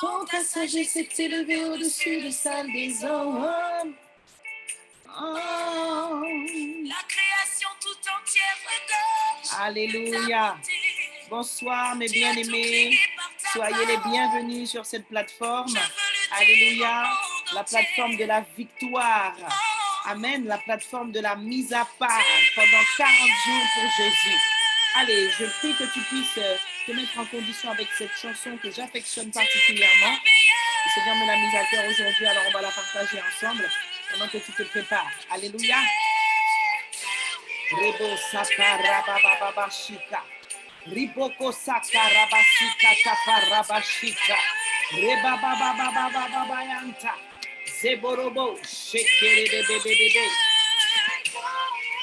Quand ta sagesse est élevée au-dessus de celle des hommes. Oh. La création tout entière regarde. Alléluia. Bonsoir mes bien-aimés. Soyez les bienvenus sur cette plateforme. Alléluia. La plateforme de la victoire. Amen. La plateforme de la mise à part pendant 40 jours pour Jésus. Allez, je prie que tu puisses te mettre en condition avec cette chanson que j'affectionne particulièrement. Le Seigneur me l'a mise à cœur aujourd'hui, alors on va la partager ensemble pendant que tu te prépares. Alléluia. Rebo sakarabababashika. Riboko sakarabashika takarabashika. Rebabababababayanta. Zeborobo shekerebebebebe.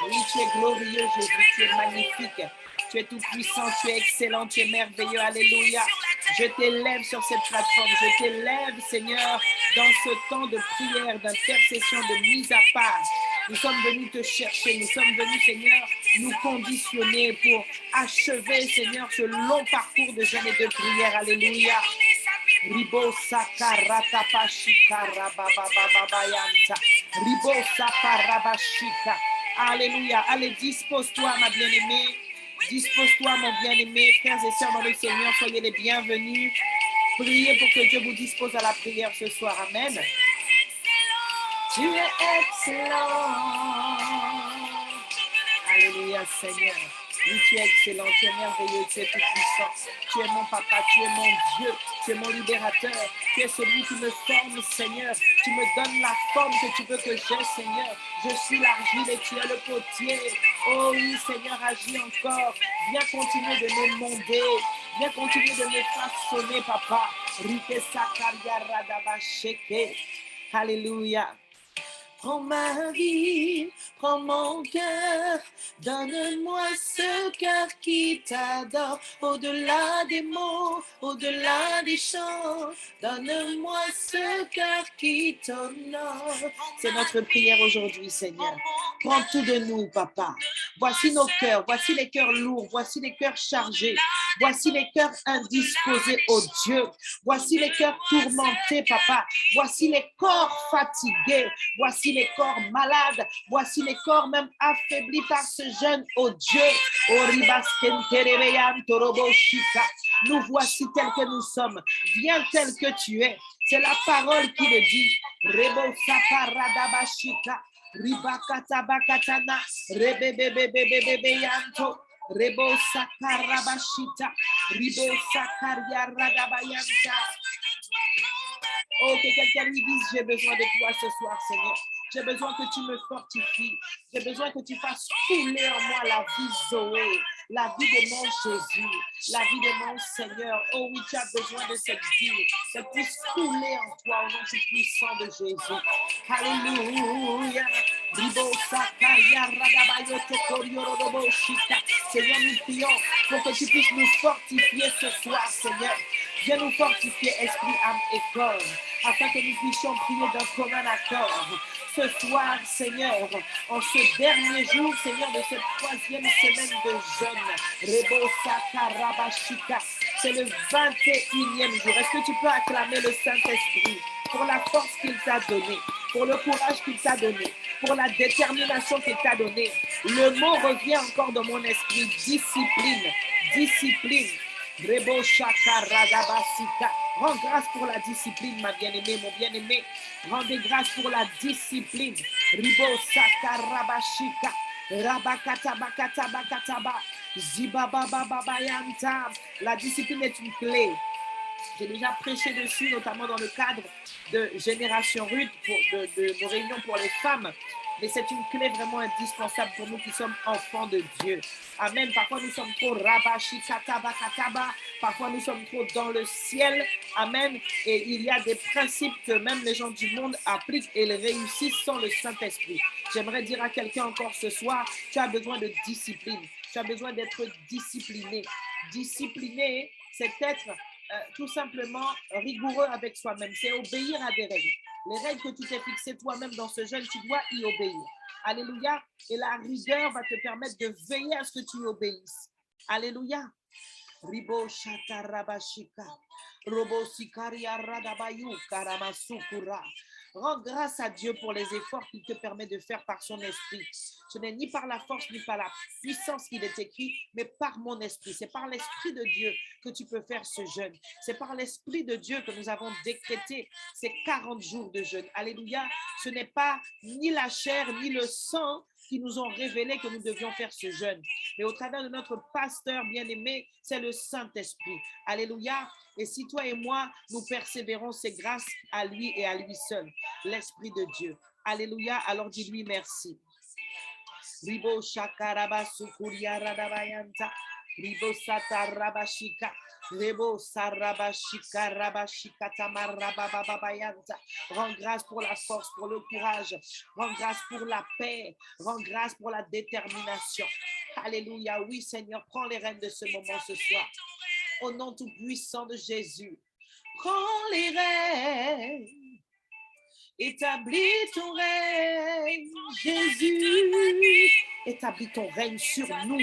Oui, tu es glorieux, Jésus, tu es magnifique. Tu es tout puissant, tu es excellent, tu es merveilleux. Alléluia. Je t'élève sur cette plateforme. Je t'élève, Seigneur, dans ce temps de prière, d'intercession, de mise à part. Nous sommes venus te chercher. Nous sommes venus, Seigneur, nous conditionner pour achever, Seigneur, ce long parcours de jeûne et de prière. Alléluia. Ribo sakarata pashika rababababayanta. Ribo sakarabashika. Alléluia. Allez, dispose-toi, ma bien-aimée. Dispose-toi, mon bien-aimé. Frères et sœurs dans le Seigneur, soyez les bienvenus. Priez pour que Dieu vous dispose à la prière ce soir. Amen. Tu es excellent. Alléluia, Seigneur. Oui, tu es excellent, tu es merveilleux, tu es tout puissant. Tu es mon papa, tu es mon Dieu, tu es mon libérateur. Tu es celui qui me forme, Seigneur. Tu me donnes la forme que tu veux que j'ai, Seigneur. Je suis l'argile et tu es le potier. Oh oui, Seigneur, agis encore. Viens continuer de me monder. Viens continuer de me façonner, papa. Rike sakaria radabasheke. Alléluia. Prends ma vie, prends mon cœur, donne-moi ce cœur qui t'adore, au-delà des mots, au-delà des chants, donne-moi ce cœur qui t'honore. C'est notre prière aujourd'hui, Seigneur. Prends tout de nous, papa. Voici nos cœurs, voici les cœurs lourds, voici les cœurs chargés, voici les cœurs indisposés, oh Dieu. Voici les cœurs tourmentés, papa. Voici les corps fatigués. Voici les corps malades. Voici les corps même affaiblis par ce jeûne, oh Dieu. Nous voici tels que nous sommes. Viens tel que tu es. C'est la parole qui le dit. Rebo sakaradabashika. Ribakatabakatana. Rebebebebebebeyanto. Rebo sakarabashita. Rebo sakariyaradabayanta. Oh, que quelqu'un lui dise, j'ai besoin de toi ce soir, Seigneur. J'ai besoin que tu me fortifies. J'ai besoin que tu fasses couler en moi la vie Zoé, la vie de mon Jésus, la vie de mon Seigneur. Oh oui, tu as besoin de cette vie. Qu'elle puisse couler en toi au nom tout puissant de Jésus. Alléluia. Seigneur, nous prions pour que tu puisses nous fortifier ce soir, Seigneur. Viens nous fortifier, esprit, âme et corps, afin que nous puissions prier d'un commun accord. Ce soir, Seigneur, en ce dernier jour, Seigneur, de cette 3e semaine de jeûne, Rebo Sakarabashika, c'est le 21e jour. Est-ce que tu peux acclamer le Saint-Esprit pour la force qu'il t'a donnée, pour le courage qu'il t'a donné, pour la détermination qu'il t'a donnée? Le mot revient encore dans mon esprit, discipline, discipline. Rebo Shakaradabasika. Rends grâce pour la discipline, ma bien-aimée, mon bien-aimé. Rendez grâce pour la discipline. Rebo Sakarabashika. Rabakatabakatabakataba. Zibabababayanta. La discipline est une clé. J'ai déjà prêché dessus, notamment dans le cadre de Génération Ruth, de nos réunions pour les femmes. Mais c'est une clé vraiment indispensable pour nous qui sommes enfants de Dieu. Amen. Parfois, nous sommes trop rabashikatabakataba. Parfois, nous sommes trop dans le ciel. Amen. Et il y a des principes que même les gens du monde appliquent et les réussissent sans le Saint-Esprit. J'aimerais dire à quelqu'un encore ce soir, tu as besoin de discipline. Tu as besoin d'être discipliné. Discipliné, c'est être tout simplement rigoureux avec soi-même. C'est obéir à des règles. Les règles que tu t'es fixées toi-même dans ce jeûne, tu dois y obéir. Alléluia. Et la rigueur va te permettre de veiller à ce que tu y obéisses. Alléluia. Ribo shata rabashika. Robo sikaria radabayu karamasukura. Rends grâce à Dieu pour les efforts qu'il te permet de faire par son esprit. Ce n'est ni par la force ni par la puissance qu'il est écrit, mais par mon esprit. C'est par l'esprit de Dieu que tu peux faire ce jeûne. C'est par l'esprit de Dieu que nous avons décrété ces 40 jours de jeûne. Alléluia. Ce n'est pas ni la chair ni le sang qui nous ont révélé que nous devions faire ce jeûne. Mais au travers de notre pasteur bien-aimé, c'est le Saint-Esprit. Alléluia. Et si toi et moi, nous persévérons, c'est grâce à lui et à lui seul, l'Esprit de Dieu. Alléluia. Alors dis-lui merci. Ribo shakaraba sukuria radabayanta. Ribo satarabashika. Rebo sarabashika rabashika tamarabababayanta. Rends grâce pour la force, pour le courage. Rends grâce pour la paix. Rends grâce pour la détermination. Alléluia. Oui, Seigneur, prends les rênes de ce moment ce soir. Au nom tout puissant de Jésus. Prends les rênes. Établis ton règne, Jésus. Établis ton règne sur nous.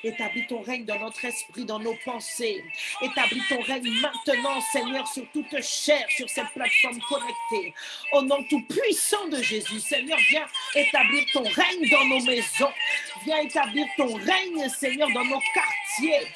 Établis ton règne dans notre esprit, dans nos pensées. Établis ton règne maintenant, Seigneur, sur toute chair, sur cette plateforme connectée. Au nom tout puissant de Jésus, Seigneur, viens établir ton règne dans nos maisons. Viens établir ton règne, Seigneur, dans nos quartiers.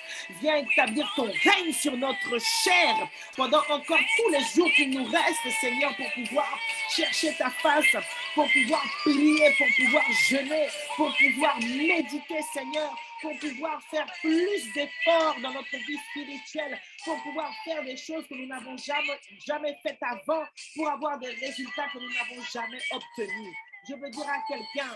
Viens établir ton règne sur notre chair pendant encore tous les jours qu'il nous reste, Seigneur, pour pouvoir chercher ta face, pour pouvoir prier, pour pouvoir jeûner, pour pouvoir méditer, Seigneur, pour pouvoir faire plus d'efforts dans notre vie spirituelle, pour pouvoir faire des choses que nous n'avons jamais faites avant, pour avoir des résultats que nous n'avons jamais obtenus. Je veux dire à quelqu'un,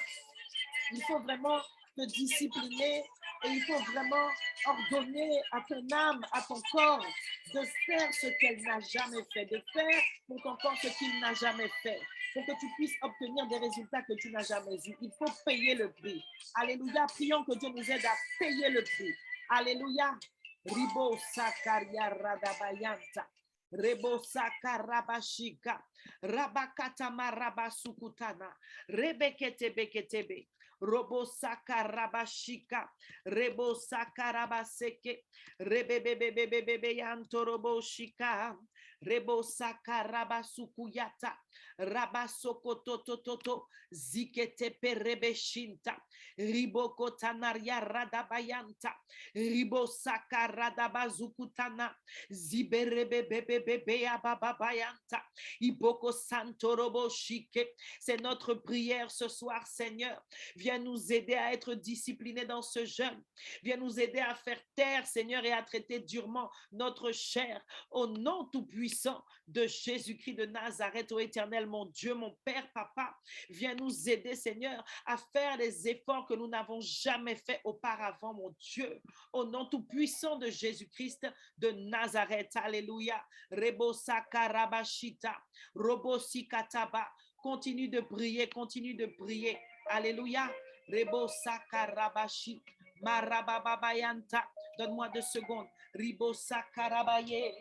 il faut vraiment te discipliner et il faut vraiment ordonner à ton âme, à ton corps de faire ce qu'elle n'a jamais fait, de faire pour ton corps ce qu'il n'a jamais fait, pour que tu puisses obtenir des résultats que tu n'as jamais eus. Il faut payer le prix. Alléluia. Prions que Dieu nous aide à payer le prix. Alléluia. Ribo sakaria radabayanta. Rebo sakarabashika. Rabakatama rabasukutana. Rebeketebeketebe. Robo sakarabashika. Rebo sakarabaseke. Rebebebebebebe yantorobo shika. Rebo sakarabasukuyata. Rabasokototototo. Ziketepe rebeshinta. Riboko tanaria radabayanta. Ribo sakaradabazukutana. Ziberebebebebe ababayanta. Iboko santorobo shike. C'est notre prière ce soir, Seigneur. Viens nous aider à être disciplinés dans ce jeûne. Viens nous aider à faire taire, Seigneur, et à traiter durement notre chair. Au nom tout-puissant de Jésus-Christ de Nazareth, ô Éternel, mon Dieu, mon Père, Papa, viens nous aider, Seigneur, à faire les efforts que nous n'avons jamais fait auparavant, mon Dieu. Au nom tout-puissant de Jésus-Christ de Nazareth. Alléluia. Rebo sakarabashita. Robo sikataba. Continue de prier, continue de prier. Alléluia. Rebo sakarabashi. Marababayanta. Donne-moi 2 secondes. Ribo sakarabaye.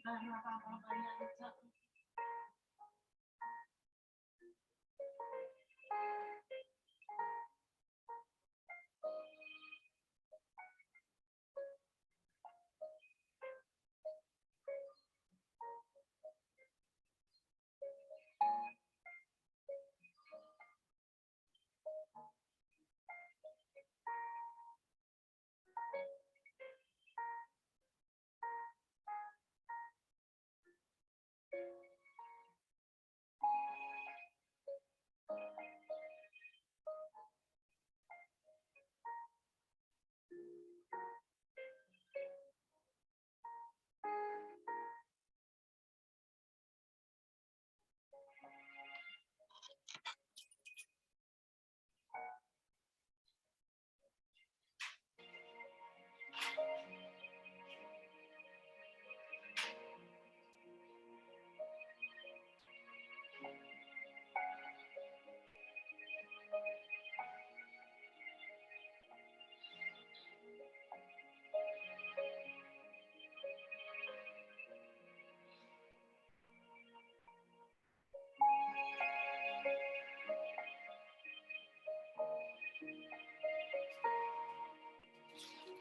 Marababayanta.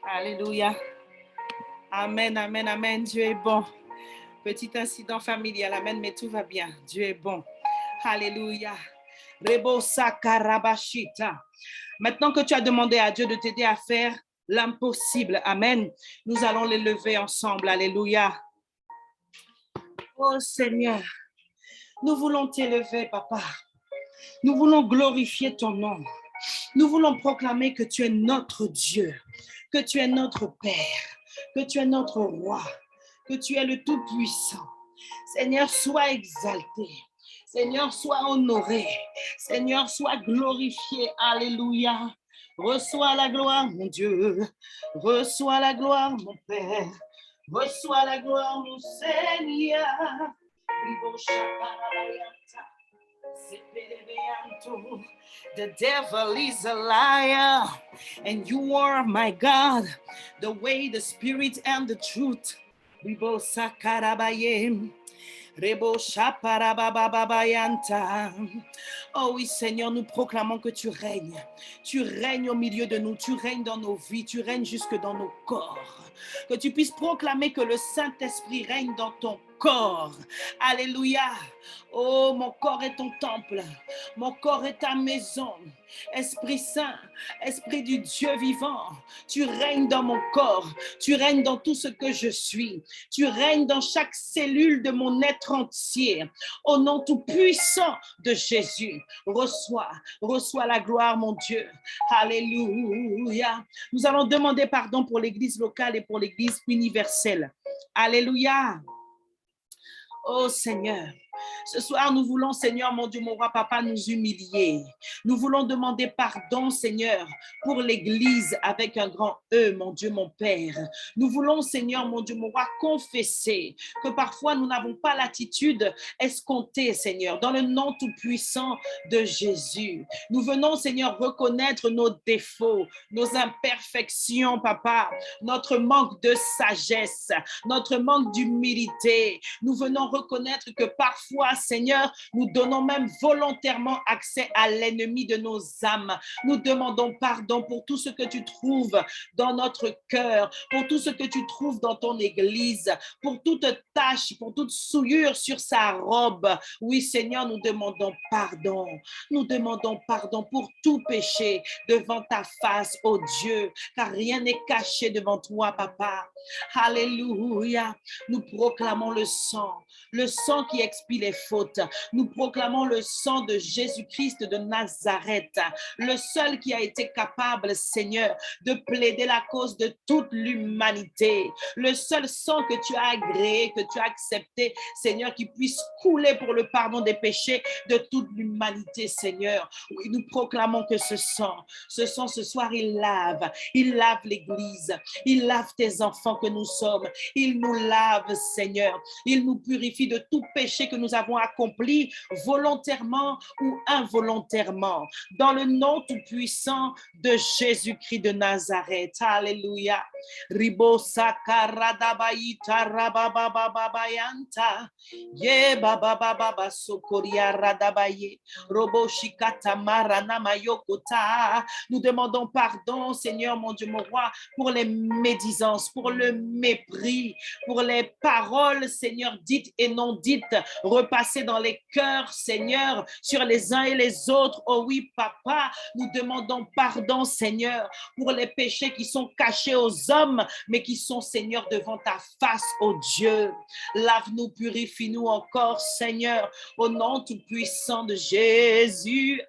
Alléluia. Amen, amen, amen. Dieu est bon. Petit incident familial, amen, mais tout va bien. Dieu est bon. Alléluia. Rebosa karabashita. Maintenant que tu as demandé à Dieu de t'aider à faire l'impossible, amen, nous allons les lever ensemble. Alléluia. Oh Seigneur, nous voulons t'élever, papa. Nous voulons glorifier ton nom. Nous voulons proclamer que tu es notre Dieu, que tu es notre Père, que tu es notre Roi, que tu es le Tout-Puissant. Seigneur, sois exalté. Seigneur, sois honoré. Seigneur, sois glorifié. Alléluia. Reçois la gloire, mon Dieu. Reçois la gloire, mon Père. Reçois la gloire, mon Seigneur. The devil is a liar, and you are my God, the way, the spirit, and the truth. Oh oui, Seigneur, nous proclamons que tu règnes. Tu règnes au milieu de nous, tu règnes dans nos vies, tu règnes jusque dans nos corps. Que tu puisses proclamer que le Saint-Esprit règne dans ton corps. Alléluia. Oh, mon corps est ton temple. Mon corps est ta maison. Esprit Saint, Esprit du Dieu vivant, tu règnes dans mon corps. Tu règnes dans tout ce que je suis. Tu règnes dans chaque cellule de mon être entier. Au nom tout puissant de Jésus, reçois la gloire, mon Dieu. Alléluia. Nous allons demander pardon pour l'église locale et pour l'église universelle. Alléluia. Oh Seigneur, ce soir nous voulons, Seigneur, mon Dieu, mon roi, papa, nous humilier. Nous voulons demander pardon, Seigneur, pour l'église avec un grand E, mon Dieu, mon Père. Nous voulons, Seigneur, mon Dieu, mon roi, confesser que parfois nous n'avons pas l'attitude escomptée, Seigneur, dans le nom tout-puissant de Jésus. Nous venons, Seigneur, reconnaître nos défauts, nos imperfections, papa, notre manque de sagesse, notre manque d'humilité. Nous venons reconnaître que parfois, Seigneur, nous donnons même volontairement accès à l'ennemi de nos âmes. Nous demandons pardon pour tout ce que tu trouves dans notre cœur, pour tout ce que tu trouves dans ton église, pour toute tache, pour toute souillure sur sa robe. Oui, Seigneur, nous demandons pardon. Nous demandons pardon pour tout péché devant ta face, ô Dieu, car rien n'est caché devant toi, papa. Alléluia. Nous proclamons le sang qui expie les fautes. Nous proclamons le sang de Jésus-Christ de Nazareth, le seul qui a été capable, Seigneur, de plaider la cause de toute l'humanité, le seul sang que tu as agréé, que tu as accepté, Seigneur, qui puisse couler pour le pardon des péchés de toute l'humanité, Seigneur. Oui, nous proclamons que ce sang ce soir, il lave l'église, il lave tes enfants que nous sommes, il nous lave, Seigneur, il nous purifie de tout péché que nous avons accompli volontairement ou involontairement. Dans le nom tout-puissant de Jésus-Christ de Nazareth. Alléluia. Ribo sakaradabaita rababababayanta. Ye babababa sokoria radabaye. Robo shikata marana mayokota. Nous demandons pardon, Seigneur, mon Dieu, mon roi, pour les médisances, pour le mépris, pour les paroles, Seigneur, dites et non dites, repassées dans les cœurs, Seigneur, sur les uns et les autres. Oh oui, papa, nous demandons pardon, Seigneur, pour les péchés qui sont cachés aux hommes, mais qui sont, Seigneur, devant ta face, oh Dieu. Lave-nous, purifie-nous encore, Seigneur, au nom tout-puissant de Jésus.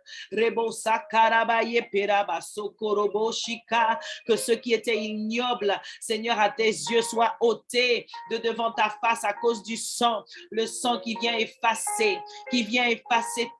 Que ce qui était ignoble, Seigneur, à tes yeux, soit ôté de devant ta face à cause du sang, le sang qui vient effacer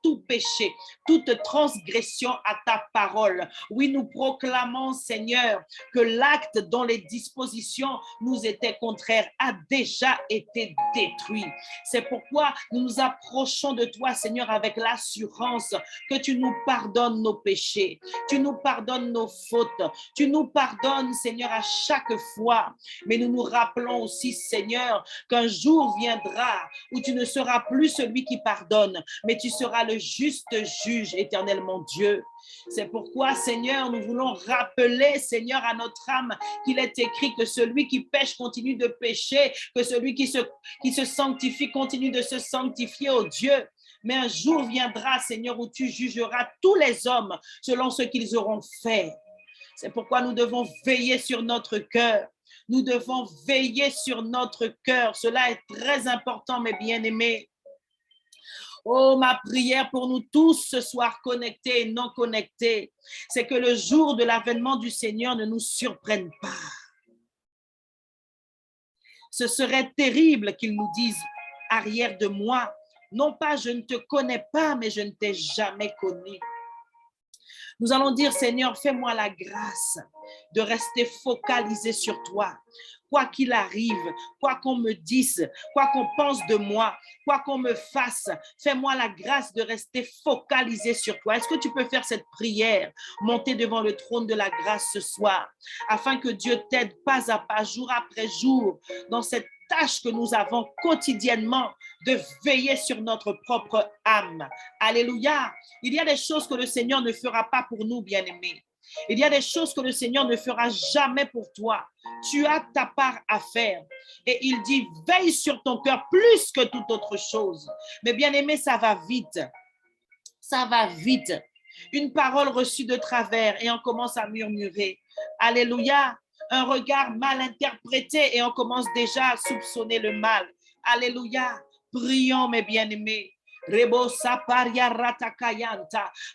tout péché, toute transgression à ta parole. Oui, nous proclamons, Seigneur, que l'acte dont les dispositions nous étaient contraires a déjà été détruit. C'est pourquoi nous nous approchons de toi, Seigneur, avec l'assurance que tu nous pardonnes nos péchés, tu nous pardonnes nos fautes, tu nous pardonnes, Seigneur, à chaque fois. Mais nous nous rappelons aussi, Seigneur, qu'un jour viendra où tu ne seras plus celui qui pardonne, mais tu seras le juste juge, éternel mon Dieu. C'est pourquoi, Seigneur, nous voulons rappeler, Seigneur, à notre âme qu'il est écrit que celui qui pêche continue de pécher, que celui qui se sanctifie continue de se sanctifier, oh Dieu. Mais un jour viendra, Seigneur, où tu jugeras tous les hommes selon ce qu'ils auront fait. C'est pourquoi nous devons veiller sur notre cœur. Nous devons veiller sur notre cœur. Cela est très important, mes bien-aimés. Oh, ma prière pour nous tous ce soir, connectés et non connectés, c'est que le jour de l'avènement du Seigneur ne nous surprenne pas. Ce serait terrible qu'ils nous disent arrière de moi, non pas je ne te connais pas, mais je ne t'ai jamais connu. Nous allons dire, Seigneur, fais-moi la grâce de rester focalisé sur toi. Quoi qu'il arrive, quoi qu'on me dise, quoi qu'on pense de moi, quoi qu'on me fasse, fais-moi la grâce de rester focalisé sur toi. Est-ce que tu peux faire cette prière, monter devant le trône de la grâce ce soir, afin que Dieu t'aide pas à pas, jour après jour, dans cette tâche que nous avons quotidiennement de veiller sur notre propre âme. Alléluia. Il y a des choses que le Seigneur ne fera pas pour nous, bien-aimés. Il y a des choses que le Seigneur ne fera jamais pour toi. Tu as ta part à faire. Et il dit, veille sur ton cœur plus que toute autre chose. Mais bien-aimé, ça va vite. Ça va vite. Une parole reçue de travers et on commence à murmurer. Alléluia. Un regard mal interprété et on commence déjà à soupçonner le mal. Alléluia. Prions, mes bien-aimés.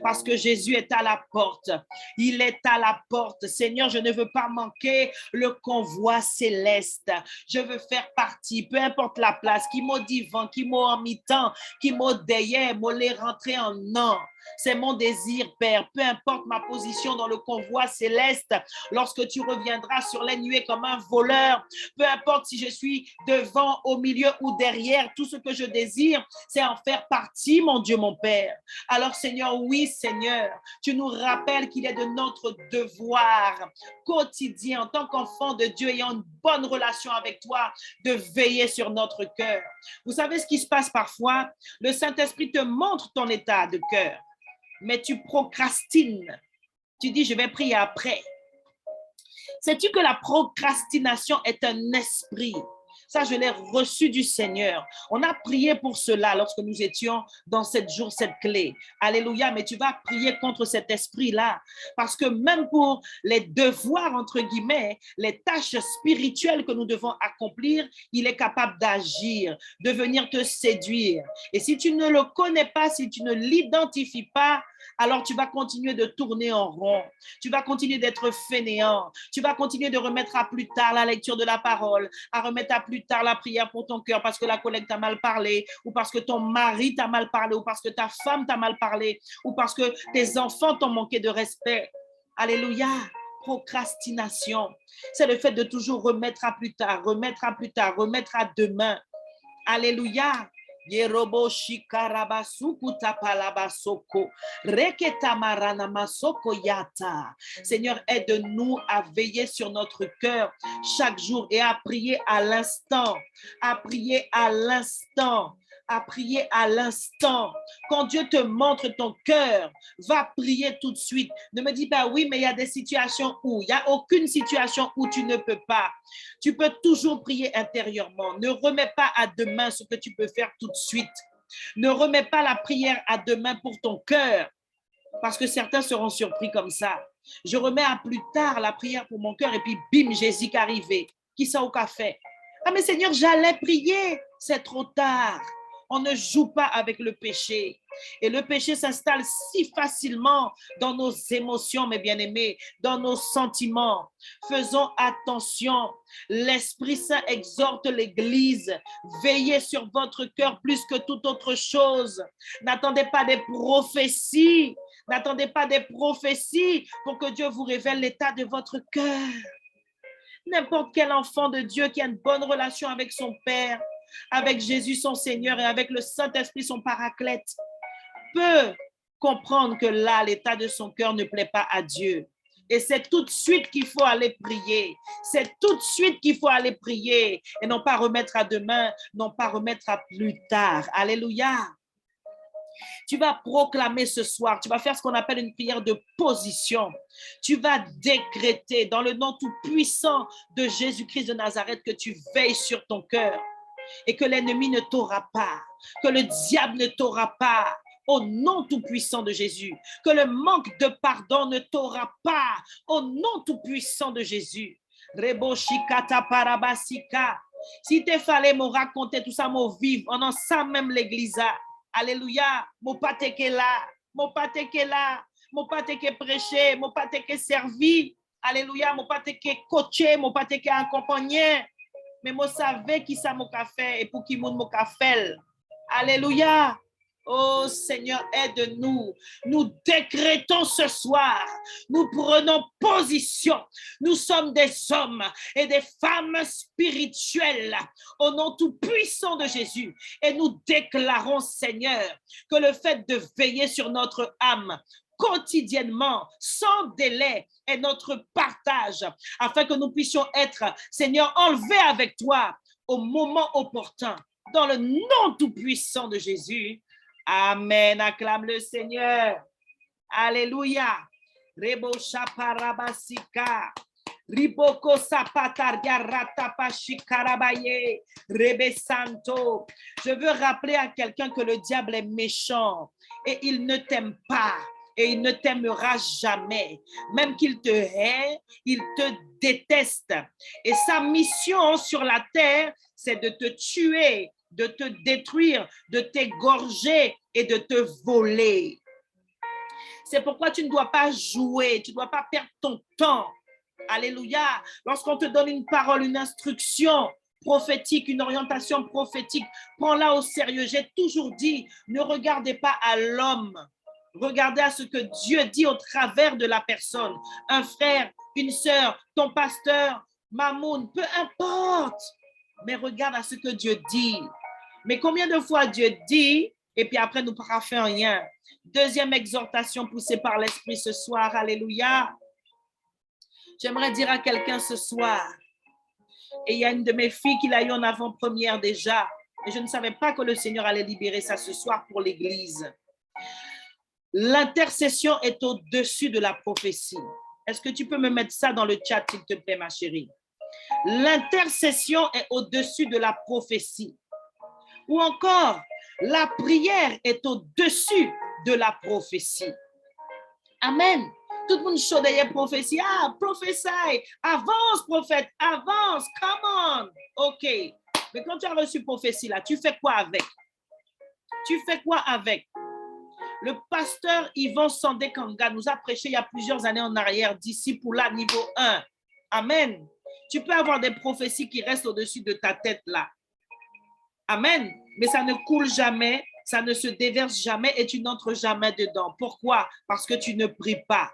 Parce que Jésus est à la porte. Il est à la porte. Seigneur, je ne veux pas manquer le convoi céleste. Je veux faire partie, peu importe la place, qui m'a divan, qui m'a en mi-temps, qui m'a derrière, m'a les rentrer en an. C'est mon désir, Père. Peu importe ma position dans le convoi céleste, lorsque tu reviendras sur les nuées comme un voleur, peu importe si je suis devant, au milieu ou derrière, tout ce que je désire, c'est en faire partie, mon Dieu, mon Père. Alors, Seigneur, oui, Seigneur, tu nous rappelles qu'il est de notre devoir quotidien, en tant qu'enfant de Dieu ayant une bonne relation avec toi, de veiller sur notre cœur. Vous savez ce qui se passe parfois? Le Saint-Esprit te montre ton état de cœur, mais tu procrastines. Tu dis, je vais prier après. Sais-tu que la procrastination est un esprit? Ça, je l'ai reçu du Seigneur. On a prié pour cela lorsque nous étions dans cette clé. Alléluia, mais tu vas prier contre cet esprit-là. Parce que même pour les devoirs, entre guillemets, les tâches spirituelles que nous devons accomplir, il est capable d'agir, de venir te séduire. Et si tu ne le connais pas, si tu ne l'identifies pas, alors tu vas continuer de tourner en rond. Tu vas continuer d'être fainéant. Tu vas continuer de remettre à plus tard la lecture de la parole, à remettre à plus tard la prière pour ton cœur parce que la collègue t'a mal parlé, ou parce que ton mari t'a mal parlé, ou parce que ta femme t'a mal parlé, ou parce que tes enfants t'ont manqué de respect. Alléluia. Procrastination, c'est le fait de toujours remettre à plus tard, remettre à plus tard, remettre à demain. Alléluia. Yerobo shikarabasuku tapalabasoko reketamarana masoko yata. Seigneur, aide-nous à veiller sur notre cœur chaque jour et à prier à l'instant, à prier à l'instant, à prier à l'instant. Quand Dieu te montre ton cœur, va prier tout de suite. Ne me dis pas oui, mais il y a des situations où, il n'y a aucune situation où tu ne peux pas. Tu peux toujours prier intérieurement. Ne remets pas à demain ce que tu peux faire tout de suite. Ne remets pas la prière à demain pour ton cœur, parce que certains seront surpris comme ça. Je remets à plus tard la prière pour mon cœur et puis bim, Jésus est arrivé. Qui ça au café? Ah mais Seigneur, j'allais prier. C'est trop tard. On ne joue pas avec le péché. Et le péché s'installe si facilement dans nos émotions, mes bien-aimés, dans nos sentiments. Faisons attention. L'Esprit Saint exhorte l'Église. Veillez sur votre cœur plus que toute autre chose. N'attendez pas des prophéties. N'attendez pas des prophéties pour que Dieu vous révèle l'état de votre cœur. N'importe quel enfant de Dieu qui a une bonne relation avec son Père, avec Jésus son Seigneur et avec le Saint-Esprit son paraclète, peut comprendre que là, l'état de son cœur ne plaît pas à Dieu. Et c'est tout de suite qu'il faut aller prier. C'est tout de suite qu'il faut aller prier. Et non pas remettre à demain, non pas remettre à plus tard. Alléluia. Tu vas proclamer ce soir, tu vas faire ce qu'on appelle une prière de position. Tu vas décréter dans le nom tout puissant de Jésus-Christ de Nazareth que tu veilles sur ton cœur et que l'ennemi ne t'aura pas, que le diable ne t'aura pas. Au nom tout-puissant de Jésus, que le manque de pardon ne t'aura pas, au nom tout-puissant de Jésus. Rebo shikata parabasika. Si te fallait me raconter tout ça, me vivre, on en sent même l'église. Alléluia, mon pâté qui est là, mon pâté qui est là, mon pâté qui est prêché, mon pâté qui est servi. Alléluia, mon pâté qui est coaché, mon pâté qui est accompagné. Mais moi savais qui ça m'a fait et pour qui mon m'a fait. Alléluia. Oh Seigneur, aide-nous. Nous décrétons ce soir. Nous prenons position. Nous sommes des hommes et des femmes spirituelles au nom tout puissant de Jésus. Et nous déclarons, Seigneur, que le fait de veiller sur notre âme quotidiennement, sans délai, est notre partage, afin que nous puissions être, Seigneur, enlevés avec toi au moment opportun. Dans le nom tout puissant de Jésus. Amen. Acclame le Seigneur. Alléluia. Rebo shaparabasika. Riboko sapataria ratapashikarabaye. Rebe santo. Je veux rappeler à quelqu'un que le diable est méchant et il ne t'aime pas. Et il ne t'aimera jamais. Même qu'il te hait, il te déteste. Et sa mission sur la terre, c'est de te tuer, de te détruire, de t'égorger et de te voler. C'est pourquoi tu ne dois pas jouer, tu ne dois pas perdre ton temps. Alléluia. Lorsqu'on te donne une parole, une instruction prophétique, une orientation prophétique, prends-la au sérieux. J'ai toujours dit, ne regardez pas à l'homme. Regardez à ce que Dieu dit au travers de la personne. Un frère, une sœur, ton pasteur, Mamoun, peu importe. Mais regarde à ce que Dieu dit. Mais combien de fois Dieu dit et puis après nous ne fait rien. Deuxième exhortation poussée par l'Esprit ce soir. Alléluia. J'aimerais dire à quelqu'un ce soir, et il y a une de mes filles qui l'a eu en avant-première déjà, et je ne savais pas que le Seigneur allait libérer ça ce soir pour l'Église. L'intercession est au-dessus de la prophétie. Est-ce que tu peux me mettre ça dans le chat, s'il te plaît, ma chérie? L'intercession est au-dessus de la prophétie. Ou encore, la prière est au-dessus de la prophétie. Amen. Tout le monde chaud derrière prophétie. Ah, prophétie. Avance, prophète. Avance. Come on. OK. Mais quand tu as reçu prophétie, là, tu fais quoi avec? Tu fais quoi avec? Le pasteur Yvon Sandé Kanga nous a prêché il y a plusieurs années en arrière, d'ici pour là, niveau 1. Amen. Tu peux avoir des prophéties qui restent au-dessus de ta tête là. Amen. Mais ça ne coule jamais, ça ne se déverse jamais et tu n'entres jamais dedans. Pourquoi? Parce que tu ne pries pas.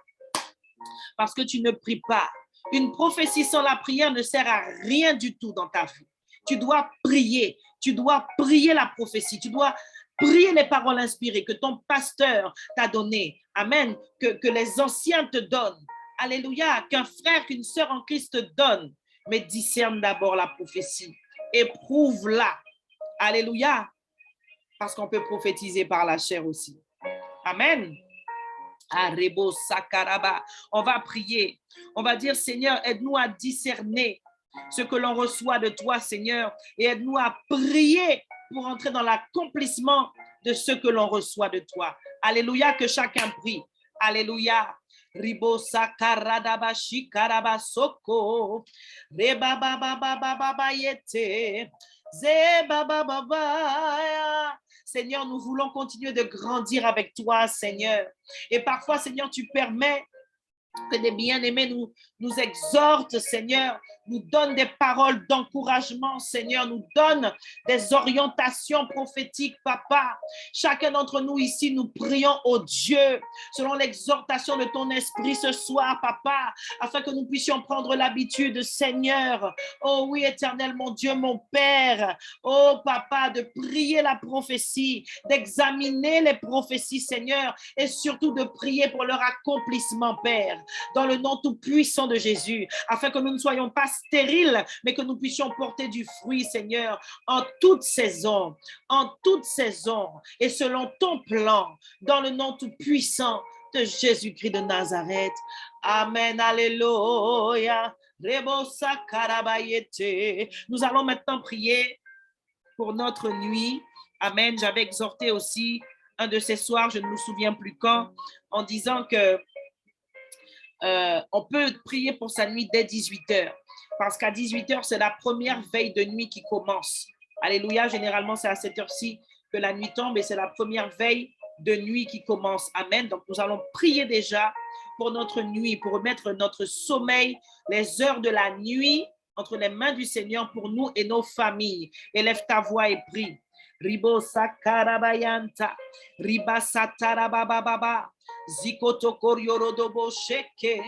Parce que tu ne pries pas. Une prophétie sans la prière ne sert à rien du tout dans ta vie. Tu dois prier. Tu dois prier la prophétie. Tu dois prier les paroles inspirées que ton pasteur t'a données. Amen. Que les anciens te donnent. Alléluia. Qu'un frère, qu'une sœur en Christ te donne. Mais discerne d'abord la prophétie. Éprouve-la. Alléluia. Parce qu'on peut prophétiser par la chair aussi. Amen. Arebo sakaraba. On va prier. On va dire, Seigneur, aide-nous à discerner ce que l'on reçoit de toi, Seigneur, et aide-nous à prier pour entrer dans l'accomplissement de ce que l'on reçoit de toi. Alléluia, que chacun prie. Alléluia. Ribo sakaradaba shikaraba soko. Reba baba baba baba yete. Zeba baba baba. Seigneur, nous voulons continuer de grandir avec toi, Seigneur. Et parfois, Seigneur, tu permets que des bien-aimés nous exhortent, Seigneur, nous donnent des paroles d'encouragement, Seigneur, nous donnent des orientations prophétiques, Papa. Chacun d'entre nous ici, nous prions au Dieu selon l'exhortation de ton esprit ce soir, Papa, afin que nous puissions prendre l'habitude, Seigneur. Oh oui, éternel, mon Dieu, mon Père. Oh, Papa, de prier la prophétie, d'examiner les prophéties, Seigneur, et surtout de prier pour leur accomplissement, Père. dans le nom tout puissant de Jésus, afin que nous ne soyons pas stériles, mais que nous puissions porter du fruit, Seigneur, en toute saison, et selon ton plan, dans le nom tout puissant de Jésus-Christ de Nazareth. Amen, alléluia. Nous allons maintenant prier pour notre nuit. Amen. J'avais exhorté aussi un de ces soirs, je ne me souviens plus quand, en disant que on peut prier pour sa nuit dès 18h, parce qu'à 18h, c'est la première veille de nuit qui commence. Alléluia, généralement, c'est à cette heure-ci que la nuit tombe et c'est la première veille de nuit qui commence. Amen. Donc, nous allons prier déjà pour notre nuit, pour remettre notre sommeil, les heures de la nuit entre les mains du Seigneur pour nous et nos familles. Élève ta voix et prie. Ribo sakarabayanta, riba satarabababa, zikoto koryorodobo sheke,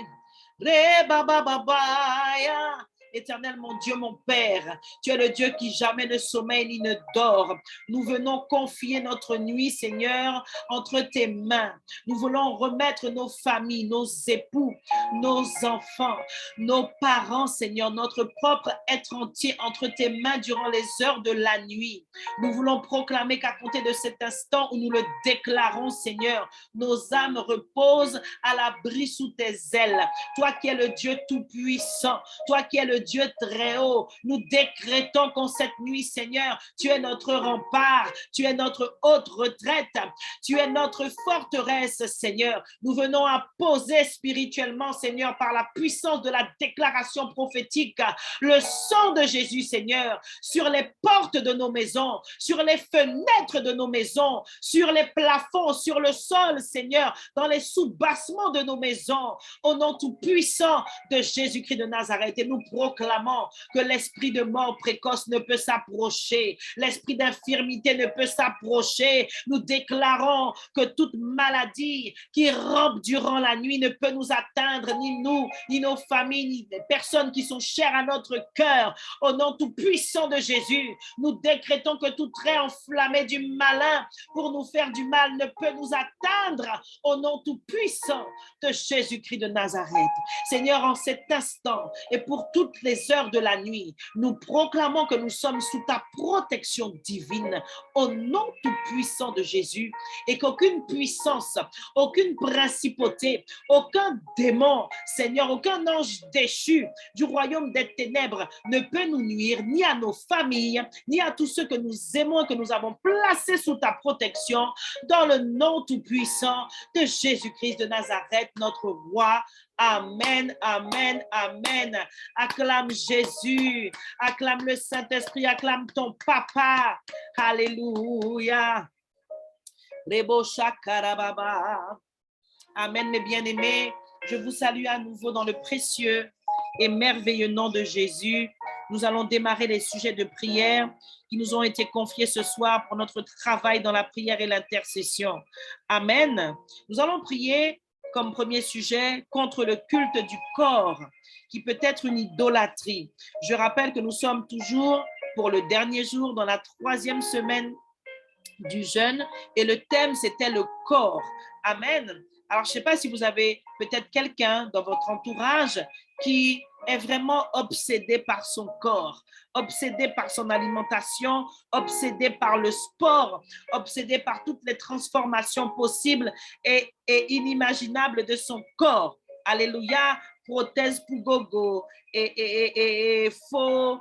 rebabababaya. Éternel, mon Dieu, mon Père, tu es le Dieu qui jamais ne sommeille ni ne dort. Nous venons confier notre nuit, Seigneur, entre tes mains. Nous voulons remettre nos familles, nos époux, nos enfants, nos parents, Seigneur, notre propre être entier entre tes mains durant les heures de la nuit. Nous voulons proclamer qu'à compter de cet instant où nous le déclarons, Seigneur, nos âmes reposent à l'abri sous tes ailes. Toi qui es le Dieu tout-puissant, toi qui es le Dieu très haut, nous décrétons qu'en cette nuit, Seigneur, tu es notre rempart, tu es notre haute retraite, tu es notre forteresse, Seigneur. Nous venons à poser spirituellement, Seigneur, par la puissance de la déclaration prophétique, le sang de Jésus, Seigneur, sur les portes de nos maisons, sur les fenêtres de nos maisons, sur les plafonds, sur le sol, Seigneur, dans les sous-bassements de nos maisons, au nom tout puissant de Jésus-Christ de Nazareth. Et nous proclamons que l'esprit de mort précoce ne peut s'approcher, l'esprit d'infirmité ne peut s'approcher. Nous déclarons que toute maladie qui rampe durant la nuit ne peut nous atteindre, ni nous, ni nos familles, ni les personnes qui sont chères à notre cœur. Au nom tout puissant de Jésus, nous décrétons que tout trait enflammé du malin pour nous faire du mal ne peut nous atteindre. Au nom tout puissant de Jésus-Christ de Nazareth. Seigneur, en cet instant et pour toutes les heures de la nuit, nous proclamons que nous sommes sous ta protection divine au nom tout puissant de Jésus et qu'aucune puissance, aucune principauté, aucun démon, Seigneur, aucun ange déchu du royaume des ténèbres ne peut nous nuire, ni à nos familles, ni à tous ceux que nous aimons et que nous avons placés sous ta protection dans le nom tout puissant de Jésus-Christ de Nazareth, notre roi. Amen, amen, amen. Acclame Jésus, acclame le Saint-Esprit, acclame ton papa. Alléluia. Rebo shakarababa. Amen, mes bien-aimés. Je vous salue à nouveau dans le précieux et merveilleux nom de Jésus. Nous allons démarrer les sujets de prière qui nous ont été confiés ce soir pour notre travail dans la prière et l'intercession. Amen. Nous allons prier comme premier sujet contre le culte du corps, qui peut être une idolâtrie. Je rappelle que nous sommes toujours pour le dernier jour dans la 3e semaine du jeûne et le thème, c'était le corps. Amen. Alors, je ne sais pas si vous avez peut-être quelqu'un dans votre entourage qui est vraiment obsédé par son corps, obsédé par son alimentation, obsédé par le sport, obsédé par toutes les transformations possibles et inimaginables de son corps. Alléluia, prothèse pour gogo et faux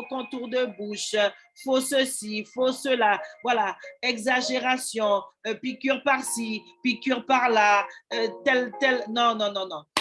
contour de bouche, faux ceci, faux cela, voilà, exagération, piqûre par-ci, piqûre par-là, tel, non.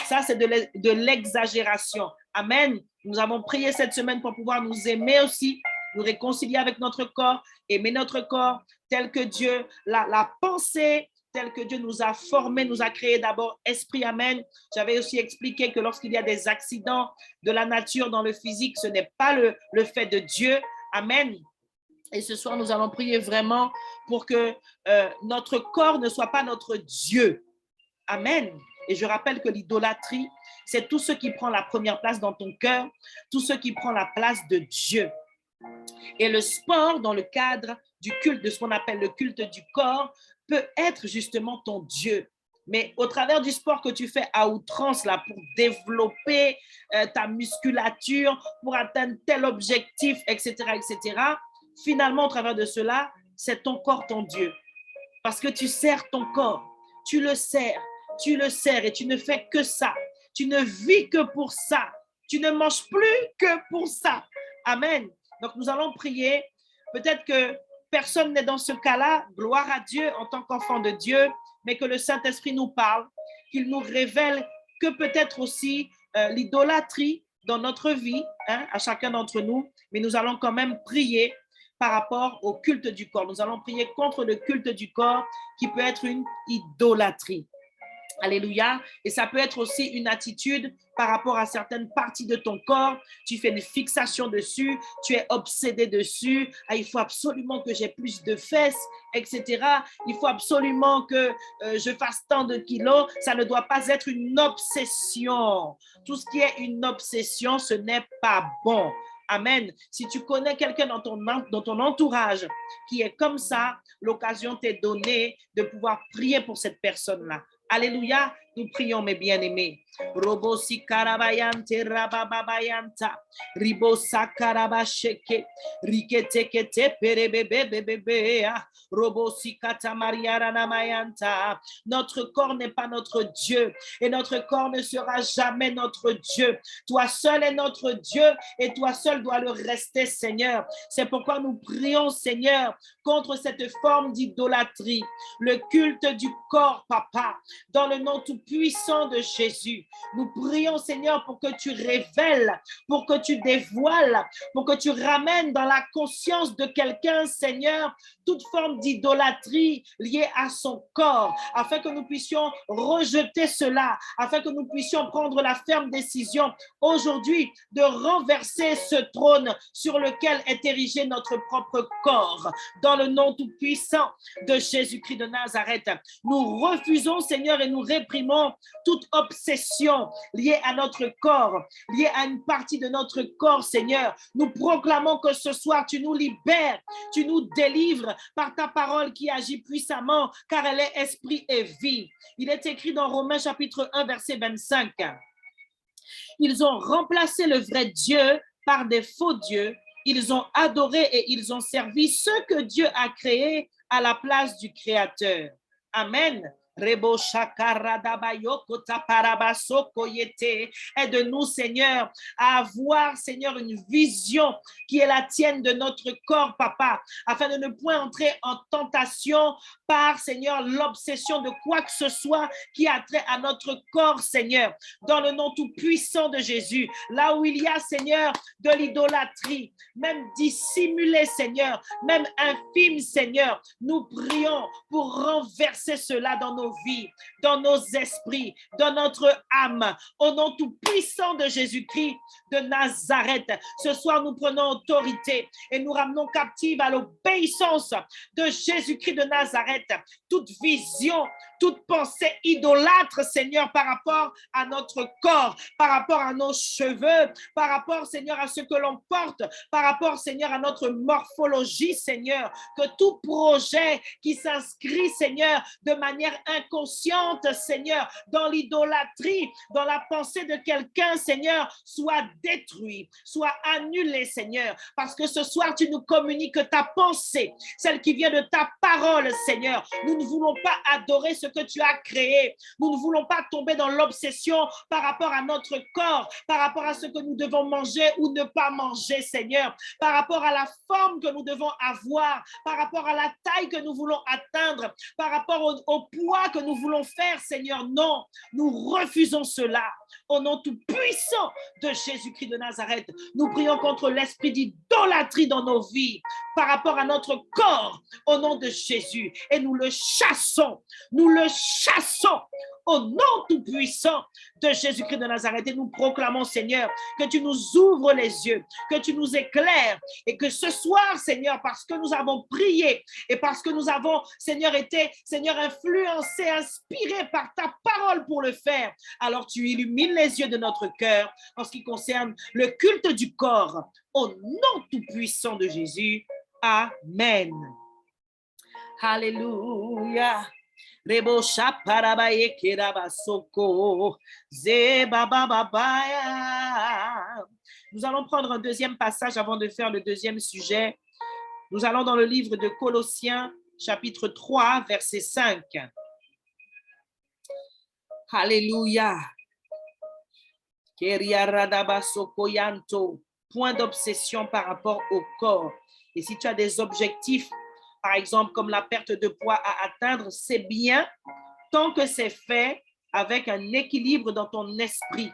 Ça, c'est de l'exagération. Amen. Nous avons prié cette semaine pour pouvoir nous aimer aussi, nous réconcilier avec notre corps, aimer notre corps tel que Dieu, la pensée tel que Dieu nous a formés, nous a créés d'abord esprit. Amen. J'avais aussi expliqué que lorsqu'il y a des accidents de la nature dans le physique, ce n'est pas le fait de Dieu. Amen. Et ce soir, nous allons prier vraiment pour que notre corps ne soit pas notre Dieu. Amen. Et je rappelle que l'idolâtrie, c'est tout ce qui prend la première place dans ton cœur, tout ce qui prend la place de Dieu. Et le sport, dans le cadre du culte, de ce qu'on appelle le culte du corps, peut être justement ton Dieu. Mais au travers du sport que tu fais à outrance là, pour développer ta musculature, pour atteindre tel objectif, etc., finalement, au travers de cela, c'est ton corps, ton Dieu. Parce que tu sers ton corps, tu le sers et tu ne fais que ça. Tu ne vis que pour ça. Tu ne manges plus que pour ça. Amen. Donc, nous allons prier. Peut-être que personne n'est dans ce cas-là. Gloire à Dieu en tant qu'enfant de Dieu, mais que le Saint-Esprit nous parle, qu'il nous révèle que peut-être aussi l'idolâtrie dans notre vie, à chacun d'entre nous, mais nous allons quand même prier par rapport au culte du corps. Nous allons prier contre le culte du corps qui peut être une idolâtrie. Alléluia. Et ça peut être aussi une attitude par rapport à certaines parties de ton corps. Tu fais une fixation dessus, tu es obsédé dessus. Ah, il faut absolument que j'ai plus de fesses, etc. Il faut absolument que je fasse tant de kilos. Ça ne doit pas être une obsession. Tout ce qui est une obsession, ce n'est pas bon. Amen. Si tu connais quelqu'un dans ton entourage qui est comme ça, l'occasion t'est donnée de pouvoir prier pour cette personne-là. Alléluia, nous prions mes bien-aimés. Robosi karabayante rababayanta, ribosa karabasheke, riketekete perebebebebebe, robosi katamariaranamayanta. Notre corps n'est pas notre Dieu et notre corps ne sera jamais notre Dieu. Toi seul est notre Dieu et toi seul dois le rester, Seigneur. C'est pourquoi nous prions, Seigneur, contre cette forme d'idolâtrie, le culte du corps, Papa. Dans le nom tout-puissant de Jésus, nous prions, Seigneur, pour que tu révèles, pour que tu dévoiles, pour que tu ramènes dans la conscience de quelqu'un, Seigneur, toute forme d'idolâtrie liée à son corps, afin que nous puissions rejeter cela, afin que nous puissions prendre la ferme décision aujourd'hui de renverser ce trône sur lequel est érigé notre propre corps. Dans le nom tout-puissant de Jésus-Christ de Nazareth, nous refusons, Seigneur, et nous réprimons toute obsession liée à notre corps, liée à une partie de notre corps, Seigneur. Nous proclamons que ce soir, tu nous libères, tu nous délivres par ta parole qui agit puissamment, car elle est esprit et vie. Il est écrit dans Romains chapitre 1, verset 25. Ils ont remplacé le vrai Dieu par des faux dieux. Ils ont adoré et ils ont servi ce que Dieu a créé à la place du Créateur. Amen. Aide-nous, Seigneur, à avoir, Seigneur, une vision qui est la tienne de notre corps, Papa, afin de ne point entrer en tentation par, Seigneur, l'obsession de quoi que ce soit qui a trait à notre corps, Seigneur, dans le nom tout puissant de Jésus. Là où il y a, Seigneur, de l'idolâtrie, même dissimulée, Seigneur, même infime, Seigneur, nous prions pour renverser cela dans nos vies, dans nos esprits, dans notre âme, au nom tout puissant de Jésus-Christ de Nazareth. Ce soir, nous prenons autorité et nous ramenons captive à l'obéissance de Jésus-Christ de Nazareth toute vision, toute pensée idolâtre, Seigneur, par rapport à notre corps, par rapport à nos cheveux, par rapport, Seigneur, à ce que l'on porte, par rapport, Seigneur, à notre morphologie, Seigneur, que tout projet qui s'inscrit, Seigneur, de manière inconsciente, Seigneur, dans l'idolâtrie, dans la pensée de quelqu'un, Seigneur, soit détruit, soit annulé, Seigneur, parce que ce soir, tu nous communiques ta pensée, celle qui vient de ta parole, Seigneur. Nous ne voulons pas adorer ce que tu as créé. Nous ne voulons pas tomber dans l'obsession par rapport à notre corps, par rapport à ce que nous devons manger ou ne pas manger, Seigneur, par rapport à la forme que nous devons avoir, par rapport à la taille que nous voulons atteindre, par rapport au poids que nous voulons faire, Seigneur. Non, nous refusons cela. Au nom tout puissant de Jésus-Christ de Nazareth, nous prions contre l'esprit d'idolâtrie dans nos vies par rapport à notre corps, au nom de Jésus. Et nous le chassons au nom tout puissant de Jésus-Christ de Nazareth. Et nous proclamons, Seigneur, que tu nous ouvres les yeux, que tu nous éclaires et que ce soir, Seigneur, parce que nous avons prié et parce que nous avons, Seigneur, été, Seigneur, influencés, inspirés par ta parole pour le faire, alors tu illumines les yeux de notre cœur en ce qui concerne le culte du corps, au nom tout puissant de Jésus. Amen. Alléluia. Rebo shaparabaye kerabasoko. Zebabababaya. Nous allons prendre un deuxième passage avant de faire le deuxième sujet. Nous allons dans le livre de Colossiens, chapitre 3, verset 5. Alléluia. Point d'obsession par rapport au corps. Et si tu as des objectifs, par exemple, comme la perte de poids à atteindre, c'est bien tant que c'est fait avec un équilibre dans ton esprit,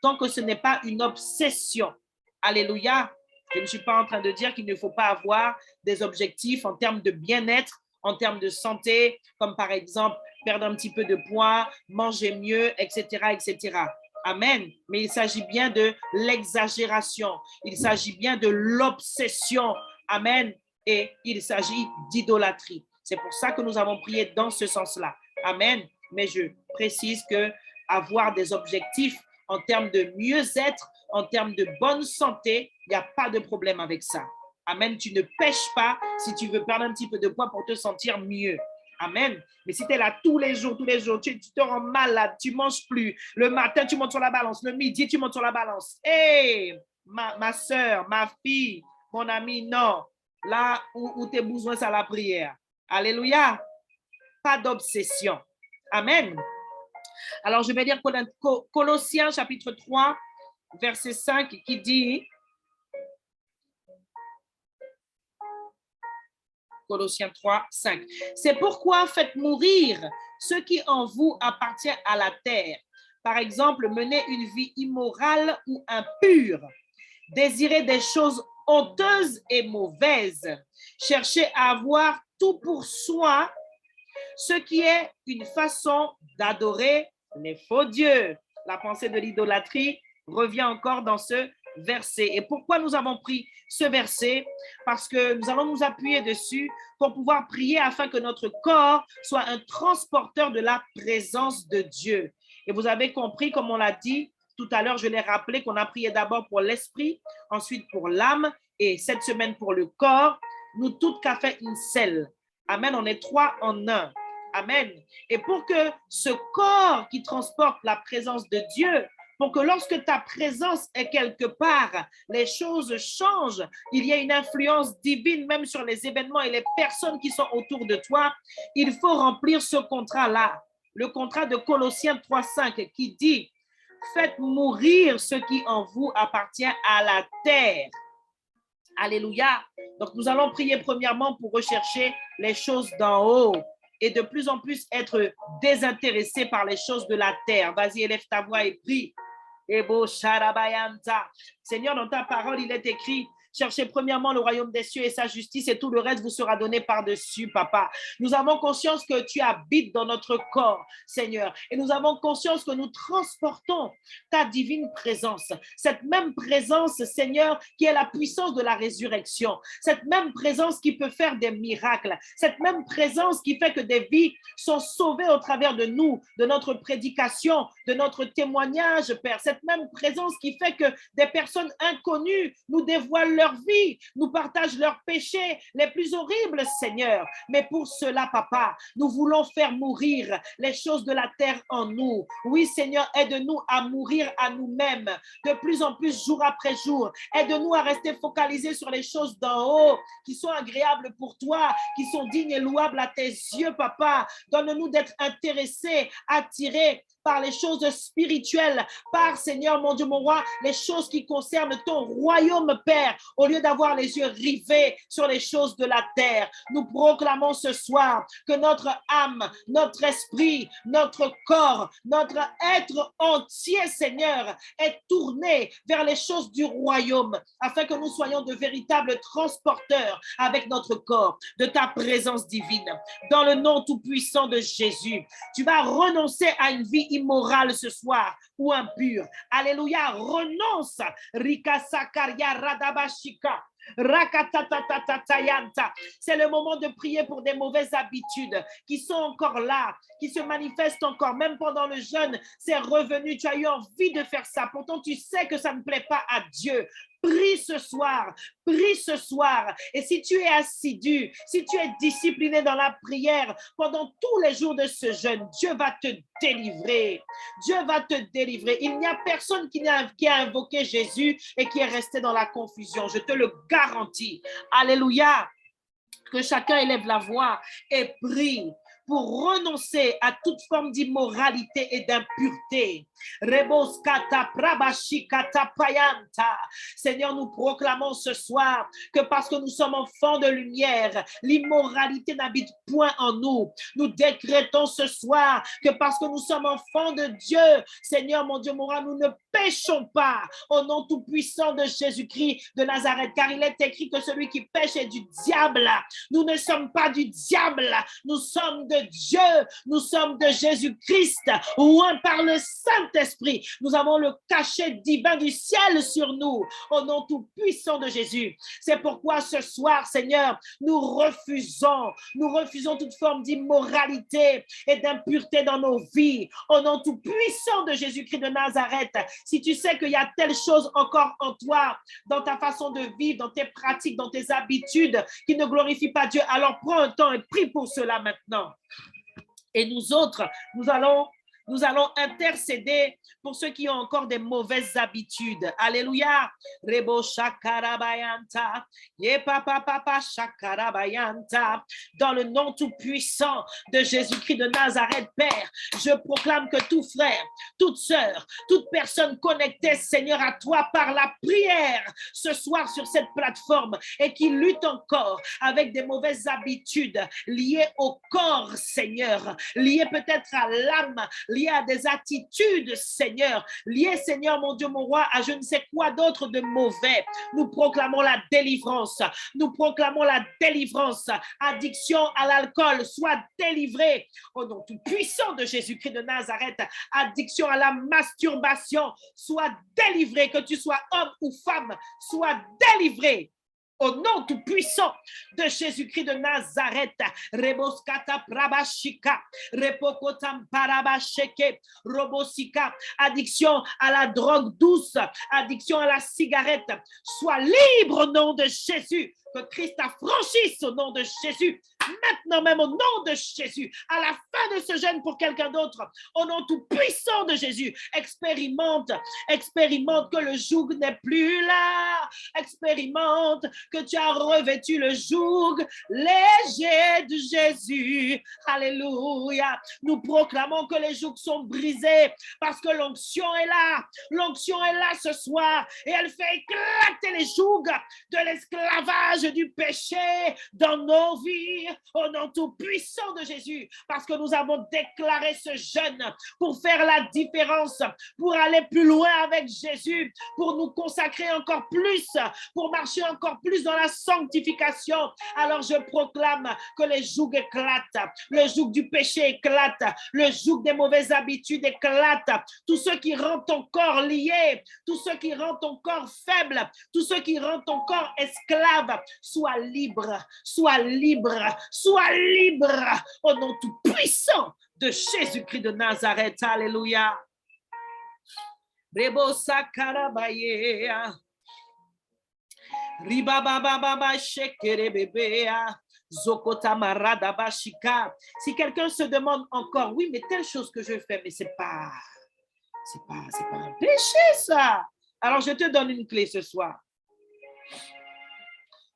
tant que ce n'est pas une obsession. Alléluia. Je ne suis pas en train de dire qu'il ne faut pas avoir des objectifs en termes de bien-être, en termes de santé, comme par exemple perdre un petit peu de poids, manger mieux, etc., etc. Amen. Mais il s'agit bien de l'exagération. Il s'agit bien de l'obsession. Amen. Et il s'agit d'idolâtrie. C'est pour ça que nous avons prié dans ce sens-là. Amen. Mais je précise que avoir des objectifs en termes de mieux-être, en termes de bonne santé, il n'y a pas de problème avec ça. Amen. Tu ne pêches pas si tu veux perdre un petit peu de poids pour te sentir mieux. Amen. Mais si tu es là tous les jours, tu te rends malade, tu ne manges plus. Le matin, tu montes sur la balance. Le midi, tu montes sur la balance. Hé, ma soeur, ma fille, mon ami, non. Là où tes besoins, c'est la prière. Alléluia. Pas d'obsession. Amen. Alors, je vais lire Colossiens chapitre 3, verset 5 qui dit, Colossiens 3, 5. C'est pourquoi faites mourir ce qui en vous appartient à la terre. Par exemple, menez une vie immorale ou impure. Désirez des choses honteuses et mauvaises. Cherchez à avoir tout pour soi, ce qui est une façon d'adorer les faux dieux. La pensée de l'idolâtrie revient encore dans ce verset. Et pourquoi nous avons pris ce verset? Parce que nous allons nous appuyer dessus pour pouvoir prier afin que notre corps soit un transporteur de la présence de Dieu. Et vous avez compris, comme on l'a dit tout à l'heure, je l'ai rappelé qu'on a prié d'abord pour l'esprit, ensuite pour l'âme et cette semaine pour le corps. Nous toutes qu'a fait une selle. Amen, on est trois en un. Amen. Et pour que ce corps qui transporte la présence de Dieu, pour que lorsque ta présence est quelque part, les choses changent, il y a une influence divine même sur les événements et les personnes qui sont autour de toi, il faut remplir ce contrat-là, le contrat de Colossiens 3,5 qui dit « Faites mourir ce qui en vous appartient à la terre ». Alléluia. Donc, nous allons prier premièrement pour rechercher les choses d'en haut et de plus en plus être désintéressés par les choses de la terre. Vas-y, élève ta voix et prie. Seigneur, dans ta parole, il est écrit, cherchez premièrement le royaume des cieux et sa justice et tout le reste vous sera donné par-dessus, papa. Nous avons conscience que tu habites dans notre corps, Seigneur, et nous avons conscience que nous transportons ta divine présence, cette même présence, Seigneur, qui est la puissance de la résurrection, cette même présence qui peut faire des miracles, cette même présence qui fait que des vies sont sauvées au travers de nous, de notre prédication, de notre témoignage, Père, cette même présence qui fait que des personnes inconnues nous dévoilent leur vie, nous partagent leurs péchés les plus horribles, Seigneur. Mais pour cela, papa, nous voulons faire mourir les choses de la terre en nous. Oui, Seigneur, aide-nous à mourir à nous-mêmes de plus en plus, jour après jour. Aide-nous à rester focalisés sur les choses d'en haut qui sont agréables pour toi, qui sont dignes et louables à tes yeux, papa. Donne-nous d'être intéressés, attirés par les choses spirituelles, par, Seigneur, mon Dieu, mon roi, les choses qui concernent ton royaume, Père, au lieu d'avoir les yeux rivés sur les choses de la terre. Nous proclamons ce soir que notre âme, notre esprit, notre corps, notre être entier, Seigneur, est tourné vers les choses du royaume, afin que nous soyons de véritables transporteurs avec notre corps de ta présence divine. Dans le nom tout-puissant de Jésus, tu vas renoncer à une vie immorale ce soir ou impure. Alléluia, renonce. Rika Sakaria Radabashika. Rakatatatatayanta. C'est le moment de prier pour des mauvaises habitudes qui sont encore là, qui se manifestent encore, même pendant le jeûne. C'est revenu, tu as eu envie de faire ça. Pourtant, tu sais que ça ne plaît pas à Dieu. Prie ce soir, prie ce soir. Et si tu es assidu, si tu es discipliné dans la prière pendant tous les jours de ce jeûne, Dieu va te délivrer. Dieu va te délivrer. Il n'y a personne qui a invoqué Jésus et qui est resté dans la confusion. Je te le garantis. Alléluia. Que chacun élève la voix et prie pour renoncer à toute forme d'immoralité et d'impureté. Seigneur, nous proclamons ce soir que parce que nous sommes enfants de lumière, l'immoralité n'habite point en nous. Nous décrétons ce soir que parce que nous sommes enfants de Dieu, Seigneur, mon Dieu, mon roi, nous ne péchons pas au nom tout-puissant de Jésus-Christ de Nazareth, car il est écrit que celui qui pêche est du diable. Nous ne sommes pas du diable, nous sommes de Dieu, nous sommes de Jésus-Christ, oint par le Saint-Esprit. Nous avons le cachet divin du ciel sur nous, au nom tout-puissant de Jésus. C'est pourquoi ce soir, Seigneur, nous refusons toute forme d'immoralité et d'impureté dans nos vies, au nom tout-puissant de Jésus-Christ de Nazareth. Si tu sais qu'il y a telle chose encore en toi, dans ta façon de vivre, dans tes pratiques, dans tes habitudes, qui ne glorifient pas Dieu, alors prends un temps et prie pour cela maintenant. Et nous autres, nous allons intercéder pour ceux qui ont encore des mauvaises habitudes. Alléluia. Rebo shakarabayanta. Yepapapapa shakarabayanta. Dans le nom tout-puissant de Jésus-Christ de Nazareth, Père, je proclame que tout frère, toute sœur, toute personne connectée, Seigneur, à toi par la prière ce soir sur cette plateforme et qui lutte encore avec des mauvaises habitudes liées au corps, Seigneur, liées peut-être à l'âme, liées à des attitudes, Seigneur, liées, Seigneur, mon Dieu, mon roi, à je ne sais quoi d'autre de mauvais. Nous proclamons la délivrance. Nous proclamons la délivrance. Addiction à l'alcool, soit délivrée au nom tout puissant de Jésus-Christ de Nazareth. Addiction à la masturbation, soit délivrée. Que tu sois homme ou femme, soit délivré. Au nom tout-puissant de Jésus-Christ de Nazareth, Reboskata Prabashika, Repokotam Parabasheke, Robosika, addiction à la drogue douce, addiction à la cigarette, sois libre au nom de Jésus, que Christ affranchisse au nom de Jésus, maintenant même au nom de Jésus, à la fin de ce jeûne pour quelqu'un d'autre, au nom tout-puissant de Jésus, expérimente que le joug n'est plus là, expérimente que tu as revêtu le joug léger de Jésus. Alléluia. Nous proclamons que les jougs sont brisés parce que l'onction est là. L'onction est là ce soir et elle fait éclater les jougs de l'esclavage du péché dans nos vies au nom tout puissant de Jésus, parce que nous avons déclaré ce jeûne pour faire la différence, pour aller plus loin avec Jésus, pour nous consacrer encore plus, pour marcher encore plus dans la sanctification. Alors je proclame que les jougs éclatent, le joug du péché éclate, le joug des mauvaises habitudes éclate, tout ce qui rend ton corps lié, tout ce qui rend ton corps faible, tout ce qui rend ton corps esclave, sois libre, sois libre, sois libre au nom tout puissant de Jésus-Christ de Nazareth. Alléluia. Rebo sakarabaye. Ribabababa shekere bebea. Zokota marada bashika. Si quelqu'un se demande encore, oui, mais telle chose que je fais, mais c'est pas un péché, ça. Alors, je te donne une clé ce soir.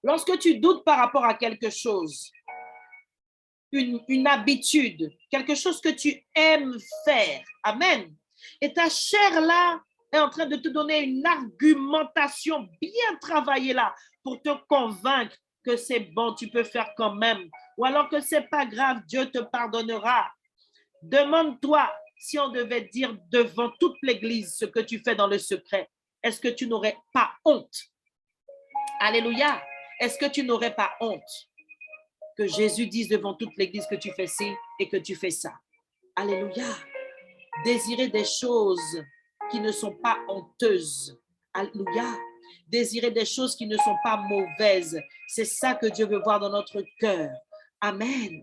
Lorsque tu doutes par rapport à quelque chose, une habitude, quelque chose que tu aimes faire, amen, et ta chair là est en train de te donner une argumentation bien travaillée là pour te convaincre que c'est bon, tu peux faire quand même, ou alors que c'est pas grave, Dieu te pardonnera. Demande-toi si on devait dire devant toute l'église ce que tu fais dans le secret, est-ce que tu n'aurais pas honte? Alléluia. Est-ce que tu n'aurais pas honte que Jésus dise devant toute l'église que tu fais ci et que tu fais ça? Alléluia. Désirer des choses qui ne sont pas honteuses. Alléluia. Désirer des choses qui ne sont pas mauvaises. C'est ça que Dieu veut voir dans notre cœur. Amen.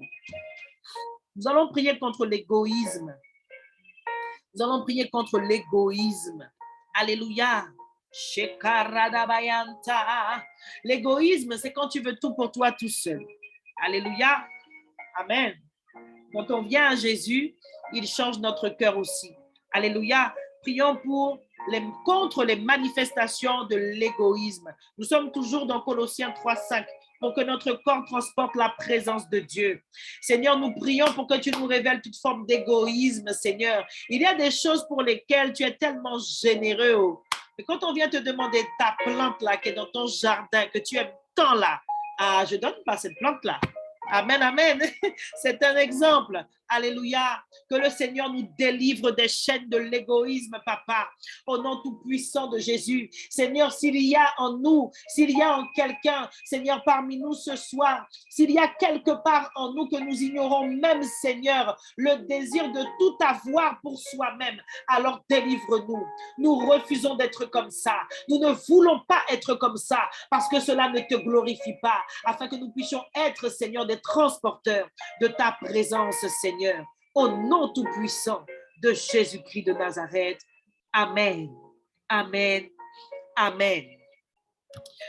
Nous allons prier contre l'égoïsme. Nous allons prier contre l'égoïsme. Alléluia. L'égoïsme, c'est quand tu veux tout pour toi tout seul. Alléluia. Amen. Quand on vient à Jésus, il change notre cœur aussi. Alléluia. Prions contre les manifestations de l'égoïsme. Nous sommes toujours dans Colossiens 3:5 pour que notre corps transporte la présence de Dieu. Seigneur, nous prions pour que tu nous révèles toute forme d'égoïsme, Seigneur. Il y a des choses pour lesquelles tu es tellement généreux. Mais quand on vient te demander ta plante là qui est dans ton jardin, que tu aimes tant là, je ne donne pas cette plante là. Amen, amen. C'est un exemple. Alléluia. Que le Seigneur nous délivre des chaînes de l'égoïsme, papa. Au nom tout-puissant de Jésus. Seigneur, s'il y a en nous, s'il y a en quelqu'un, Seigneur, parmi nous ce soir, s'il y a quelque part en nous que nous ignorons même, Seigneur, le désir de tout avoir pour soi-même, alors délivre-nous. Nous refusons d'être comme ça. Nous ne voulons pas être comme ça parce que cela ne te glorifie pas, afin que nous puissions être, Seigneur, des transporteurs de ta présence, Seigneur. Au nom tout-puissant de Jésus-Christ de Nazareth. Amen. Amen. Amen.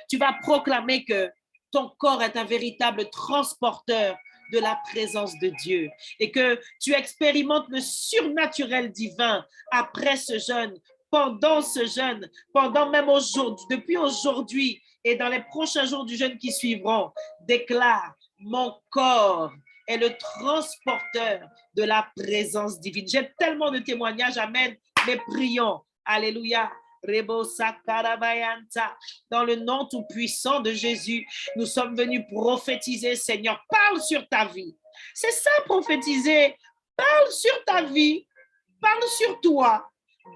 Tu vas proclamer que ton corps est un véritable transporteur de la présence de Dieu et que tu expérimentes le surnaturel divin après ce jeûne, pendant ce jeûne, pendant même aujourd'hui, depuis aujourd'hui et dans les prochains jours du jeûne qui suivront. Déclare: mon corps est le transporteur de la présence divine. J'ai tellement de témoignages, amen, mais prions. Alléluia. Dans le nom tout-puissant de Jésus, nous sommes venus prophétiser, Seigneur. Parle sur ta vie. C'est ça, prophétiser. Parle sur ta vie. Parle sur toi.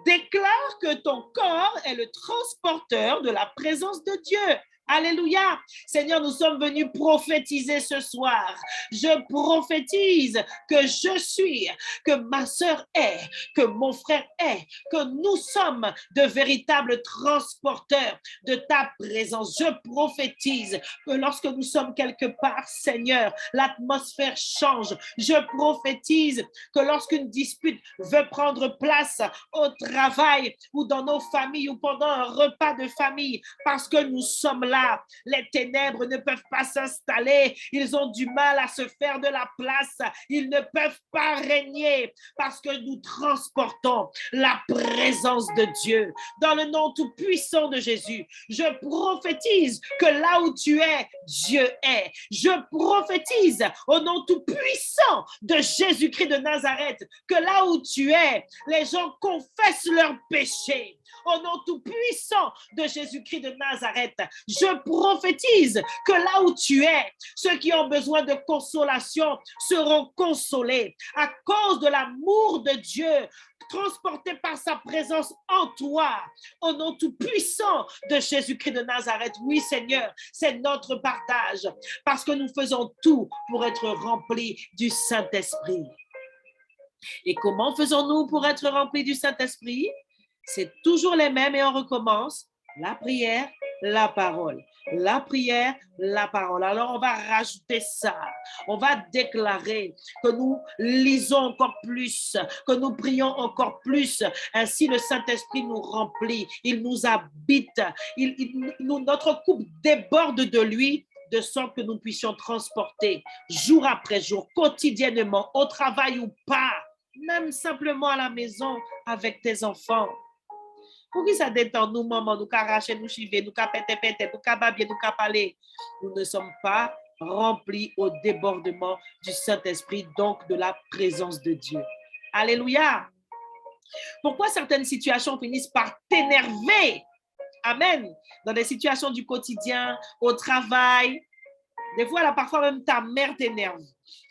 Déclare que ton corps est le transporteur de la présence de Dieu. Alléluia. Seigneur, nous sommes venus prophétiser ce soir. Je prophétise que je suis, que ma sœur est, que mon frère est, que nous sommes de véritables transporteurs de ta présence. Je prophétise que lorsque nous sommes quelque part, Seigneur, l'atmosphère change. Je prophétise que lorsqu'une dispute veut prendre place au travail ou dans nos familles ou pendant un repas de famille, parce que nous sommes là, les ténèbres ne peuvent pas s'installer, ils ont du mal à se faire de la place, ils ne peuvent pas régner parce que nous transportons la présence de Dieu. Dans le nom tout puissant de Jésus, je prophétise que là où tu es, Dieu est. Je prophétise au nom tout puissant de Jésus-Christ de Nazareth que là où tu es, les gens confessent leurs péchés. Au nom tout puissant de Jésus-Christ de Nazareth, je prophétise que là où tu es, ceux qui ont besoin de consolation seront consolés à cause de l'amour de Dieu transporté par sa présence en toi. Au nom tout puissant de Jésus-Christ de Nazareth, oui Seigneur, c'est notre partage parce que nous faisons tout pour être remplis du Saint-Esprit. Et comment faisons-nous pour être remplis du Saint-Esprit? C'est toujours les mêmes et on recommence. La prière, la parole. La prière, la parole. Alors, on va rajouter ça. On va déclarer que nous lisons encore plus, que nous prions encore plus. Ainsi, le Saint-Esprit nous remplit. Il nous habite. Notre coupe déborde de lui, de sorte que nous puissions transporter jour après jour, quotidiennement, au travail ou pas, même simplement à la maison avec tes enfants. Pour qui ça détend nous, maman, nous caracher, nous chiver, nous péter, nous babiller, nous parler. Nous ne sommes pas remplis au débordement du Saint-Esprit, donc de la présence de Dieu. Alléluia. Pourquoi certaines situations finissent par t'énerver? Amen. Dans des situations du quotidien, au travail. Des fois, là, parfois même ta mère t'énerve.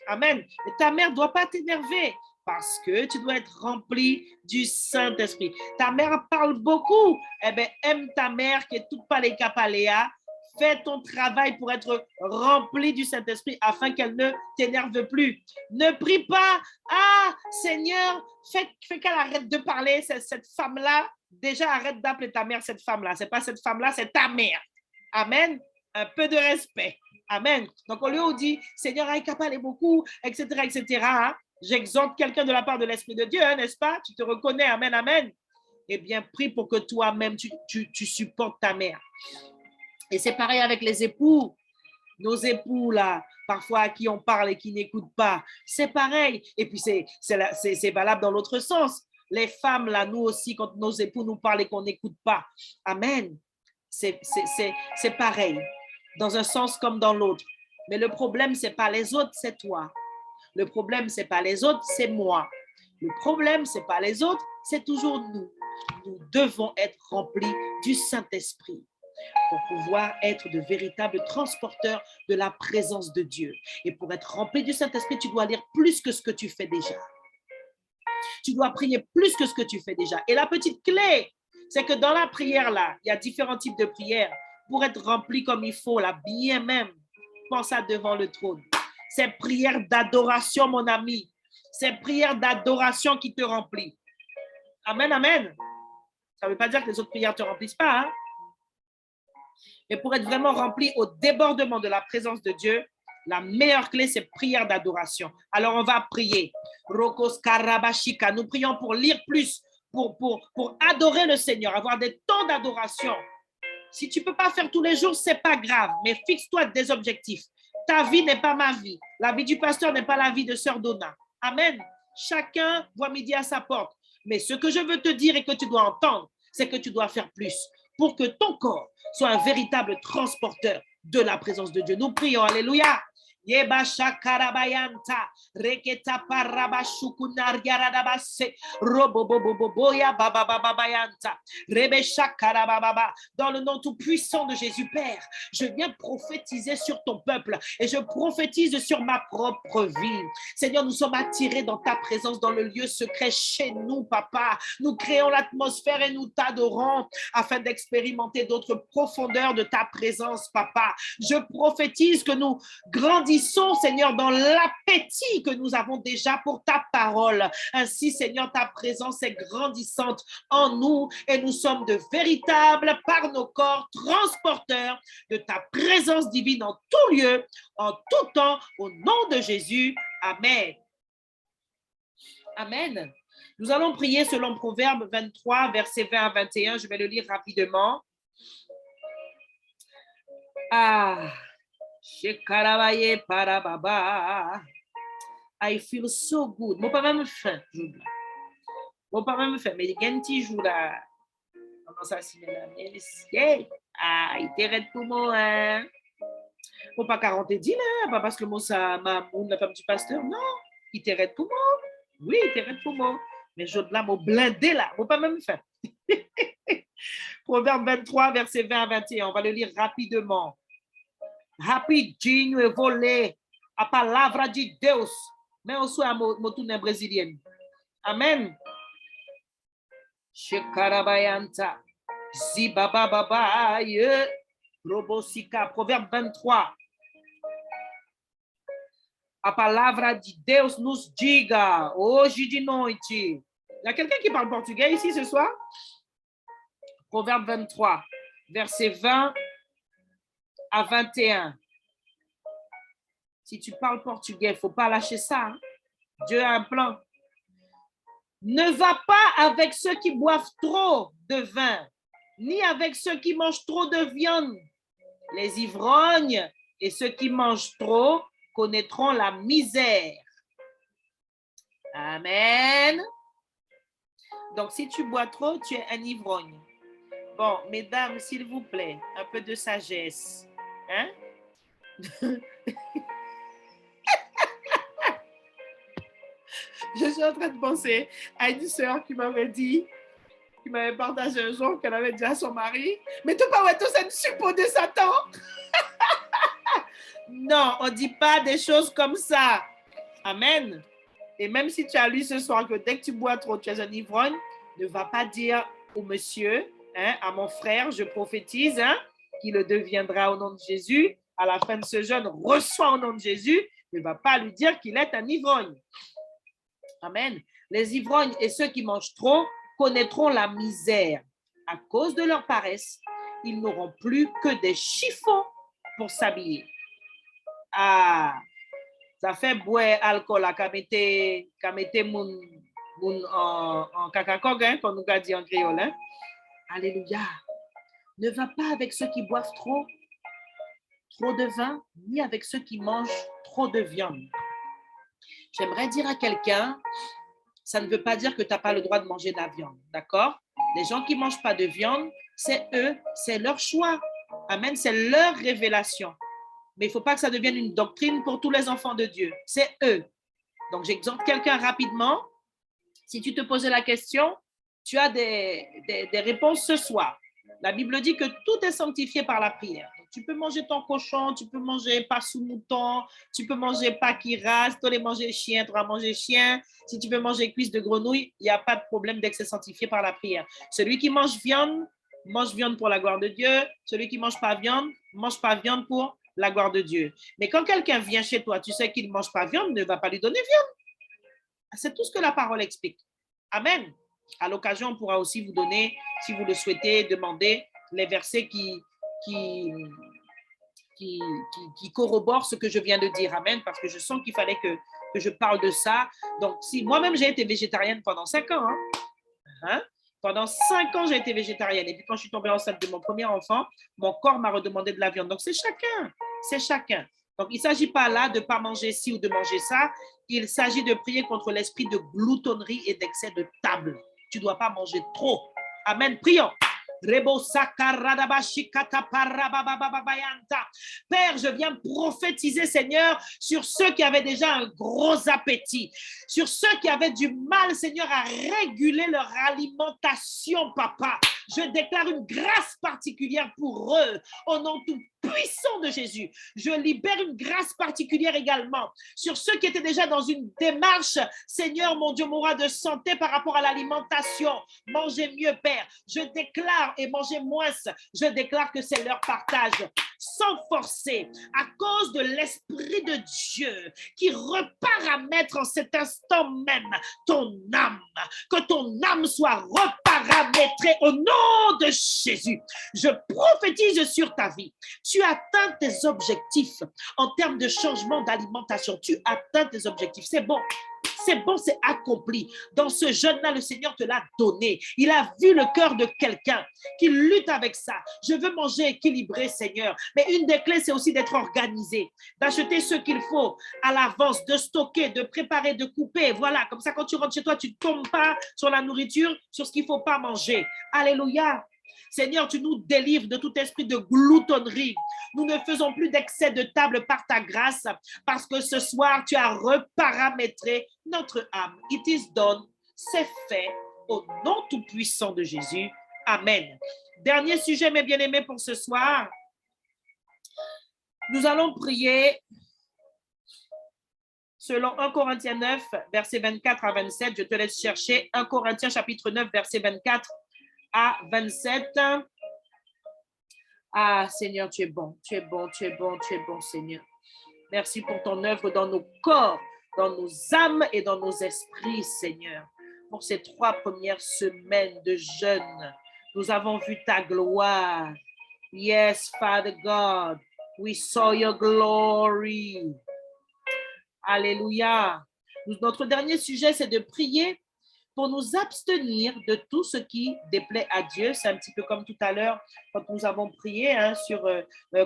Amen. Et ta mère ne doit pas t'énerver. Parce que tu dois être rempli du Saint-Esprit. Ta mère parle beaucoup. Eh bien, aime ta mère qui est toute paléa. Fais ton travail pour être rempli du Saint-Esprit afin qu'elle ne t'énerve plus. Ne prie pas. Ah, Seigneur, fais qu'elle arrête de parler, cette femme-là. Déjà, arrête d'appeler ta mère cette femme-là. Ce n'est pas cette femme-là, c'est ta mère. Amen. Un peu de respect. Amen. Donc, au lieu où on dit, Seigneur, Aïka parle beaucoup, etc., etc., hein? J'exhorte quelqu'un de la part de l'Esprit de Dieu, hein, n'est-ce pas? Tu te reconnais. Amen, amen. Eh bien, prie pour que toi-même, tu supportes ta mère. Et c'est pareil avec les époux. Nos époux, là, parfois à qui on parle et qui n'écoutent pas. C'est pareil. Et puis, c'est valable dans l'autre sens. Les femmes, là, nous aussi, quand nos époux nous parlent et qu'on n'écoute pas. Amen. C'est pareil, dans un sens comme dans l'autre. Mais le problème, ce n'est pas les autres, c'est toi. Le problème, ce n'est pas les autres, c'est moi. Le problème, ce n'est pas les autres, c'est toujours nous. Nous devons être remplis du Saint-Esprit pour pouvoir être de véritables transporteurs de la présence de Dieu. Et pour être rempli du Saint-Esprit, tu dois lire plus que ce que tu fais déjà. Tu dois prier plus que ce que tu fais déjà. Et la petite clé, c'est que dans la prière, là, il y a différents types de prières. Pour être rempli comme il faut, là, bien même, pense à devant le trône. C'est prière d'adoration, mon ami. C'est prière d'adoration qui te remplit. Amen, amen. Ça ne veut pas dire que les autres prières ne te remplissent pas, hein? Et pour être vraiment rempli au débordement de la présence de Dieu, la meilleure clé, c'est prière d'adoration. Alors, on va prier. Rokos Karabashika. Nous prions pour lire plus, pour adorer le Seigneur, avoir des temps d'adoration. Si tu ne peux pas faire tous les jours, ce n'est pas grave, mais fixe-toi des objectifs. Ta vie n'est pas ma vie. La vie du pasteur n'est pas la vie de Sœur Donna. Amen. Chacun voit midi à sa porte. Mais ce que je veux te dire et que tu dois entendre, c'est que tu dois faire plus pour que ton corps soit un véritable transporteur de la présence de Dieu. Nous prions. Alléluia. Yeba shakarabayanta reketa parabashukunar yaradabase roboboboboya babababayanta rebe shakarababa. Dans le nom tout puissant de Jésus Père, je viens prophétiser sur ton peuple et je prophétise sur ma propre vie. Seigneur, nous sommes attirés dans ta présence dans le lieu secret chez nous, Papa. Nous créons l'atmosphère et nous t'adorons afin d'expérimenter d'autres profondeurs de ta présence, Papa. Je prophétise que nous grandissons, Seigneur, dans l'appétit que nous avons déjà pour ta parole. Ainsi, Seigneur, ta présence est grandissante en nous et nous sommes de véritables, par nos corps, transporteurs de ta présence divine en tout lieu, en tout temps, au nom de Jésus. Amen. Amen. Nous allons prier selon Proverbe 23, versets 20 à 21. Je vais le lire rapidement. I feel so good. Mon pas même faim. Mon pas même faim. Mais il y a un petit jour là. Comment ça se fait? Il t'arrête pour moi. Hein? Mon pas 40 et 10 là. Pas parce que moi, ça m'a la femme du pasteur. Non. Il t'arrête pour moi. Oui, il t'arrête pour moi. Mais je là, mon blindé là. Mon pas même faim. Proverbe 23, verset 20 à 21. On va le lire rapidement. Rapidinho eu vou ler a palavra de Deus. Mais eu sou a motuna brésilienne. Amen. Shekarabayanta. Zibabababa. Robosika. Proverbe 23. A palavra de Deus nos diga hoje de noite. Il y a quelqu'un qui parle portugais ici ce soir? Proverbe 23, verset 20 à 21. Si tu parles portugais, il ne faut pas lâcher ça. Hein? Dieu a un plan. Ne va pas avec ceux qui boivent trop de vin, ni avec ceux qui mangent trop de viande. Les ivrognes et ceux qui mangent trop connaîtront la misère. Amen. Donc, si tu bois trop, tu es un ivrogne. Bon, mesdames, s'il vous plaît, un peu de sagesse. Hein? Je suis en train de penser à une sœur qui m'avait dit, qui m'avait partagé un jour qu'elle avait dit à son mari, mais tu pas tout ça ne suppose de Satan. Non, on ne dit pas des choses comme ça. Amen. Et même si tu as lu ce soir que dès que tu bois trop, tu es un ivrogne, ne va pas dire au monsieur, hein, à mon frère, je prophétise, hein, qu'il le deviendra au nom de Jésus. À la fin de ce jeûne, reçoit au nom de Jésus. Ne va pas lui dire qu'il est un ivrogne. Amen. Les ivrognes et ceux qui mangent trop connaîtront la misère. À cause de leur paresse, ils n'auront plus que des chiffons pour s'habiller. Ah, ça fait boire alcool à kamete moun en kakakog, hein, comme nous a dit en créole. Hein? Alléluia. Ne va pas avec ceux qui boivent trop de vin, ni avec ceux qui mangent trop de viande. J'aimerais dire à quelqu'un, ça ne veut pas dire que tu n'as pas le droit de manger de la viande, d'accord? Les gens qui ne mangent pas de viande, c'est eux, c'est leur choix. Amen, c'est leur révélation. Mais il ne faut pas que ça devienne une doctrine pour tous les enfants de Dieu. C'est eux. Donc, j'exhorte quelqu'un rapidement. Si tu te posais la question, tu as des réponses ce soir. La Bible dit que tout est sanctifié par la prière. Donc, tu peux manger ton cochon, tu peux manger pas sous mouton, tu peux manger pas qui rase, tu vas manger chien, tu vas manger chien. Si tu veux manger cuisse de grenouille, il n'y a pas de problème dès que c'est sanctifié par la prière. Celui qui mange viande pour la gloire de Dieu. Celui qui mange pas viande viande pour la gloire de Dieu. Mais quand quelqu'un vient chez toi, tu sais qu'il ne mange pas viande, ne va pas lui donner viande. C'est tout ce que la parole explique. Amen. À l'occasion, on pourra aussi vous donner, si vous le souhaitez, demander les versets qui corroborent ce que je viens de dire. Amen. Parce que je sens qu'il fallait que je parle de ça. Donc, si moi-même, j'ai été végétarienne pendant 5 ans. Pendant 5 ans, j'ai été végétarienne. Et puis, quand je suis tombée enceinte de mon premier enfant, mon corps m'a redemandé de la viande. Donc, c'est chacun. C'est chacun. Donc, il ne s'agit pas là de ne pas manger ci ou de manger ça. Il s'agit de prier contre l'esprit de gloutonnerie et d'excès de table. Tu ne dois pas manger trop. Amen. Prions. Père, je viens prophétiser, Seigneur, sur ceux qui avaient déjà un gros appétit, sur ceux qui avaient du mal, Seigneur, à réguler leur alimentation, Papa. Je déclare une grâce particulière pour eux, au nom tout puissant de Jésus. Je libère une grâce particulière également sur ceux qui étaient déjà dans une démarche, Seigneur, mon Dieu, mon roi, de santé par rapport à l'alimentation. Mangez mieux, Père. Je déclare, et mangez moins, je déclare que c'est leur partage, sans forcer, à cause de l'Esprit de Dieu qui repart à mettre en cet instant même ton âme, que ton âme soit reparamétrée au nom de Jésus. Je prophétise sur ta vie. Tu atteins tes objectifs en termes de changement d'alimentation. Tu atteins tes objectifs. C'est bon. C'est bon, c'est accompli. Dans ce jeûne-là, le Seigneur te l'a donné. Il a vu le cœur de quelqu'un qui lutte avec ça. Je veux manger équilibré, Seigneur. Mais une des clés, c'est aussi d'être organisé, d'acheter ce qu'il faut à l'avance, de stocker, de préparer, de couper. Voilà, comme ça, quand tu rentres chez toi, tu ne tombes pas sur la nourriture, sur ce qu'il ne faut pas manger. Alléluia. Seigneur, tu nous délivres de tout esprit de gloutonnerie. Nous ne faisons plus d'excès de table par ta grâce, parce que ce soir, tu as reparamétré notre âme. It is done. C'est fait au nom tout-puissant de Jésus. Amen. Dernier sujet, mes bien-aimés, pour ce soir. Nous allons prier selon 1 Corinthiens 9, versets 24 à 27. Je te laisse chercher 1 Corinthiens chapitre 9, verset 24 à 27. Ah, Seigneur, tu es bon, tu es bon, tu es bon, tu es bon, Seigneur. Merci pour ton œuvre dans nos corps, dans nos âmes et dans nos esprits, Seigneur. Pour ces 3 premières semaines de jeûne, nous avons vu ta gloire. Yes, Father God, we saw your glory. Alléluia. Notre dernier sujet, c'est de prier pour nous abstenir de tout ce qui déplaît à Dieu. C'est un petit peu comme tout à l'heure, quand nous avons prié sur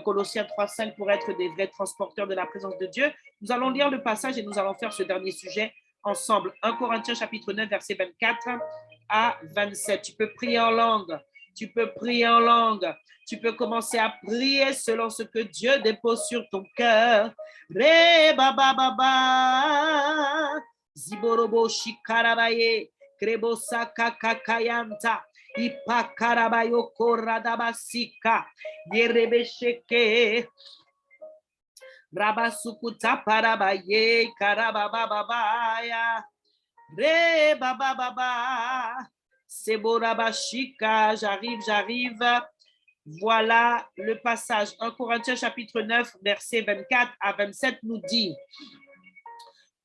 Colossiens 3:5 pour être des vrais transporteurs de la présence de Dieu. Nous allons lire le passage et nous allons faire ce dernier sujet ensemble. 1 Corinthiens chapitre 9, verset 24 à 27. Tu peux prier en langue. Tu peux prier en langue. Tu peux commencer à prier selon ce que Dieu dépose sur ton cœur. Re ba ba ba ba. Ziborobo shikarabaye. Krebosaka kakayanta. Ipakarabayo koradabasika. Yerebesheke. Rabasukuta parabaye. Karabababaya. Re baba baba. Seborabashika. J'arrive. Voilà le passage. 1 Corinthiens chapitre 9, verset 24 à 27 nous dit: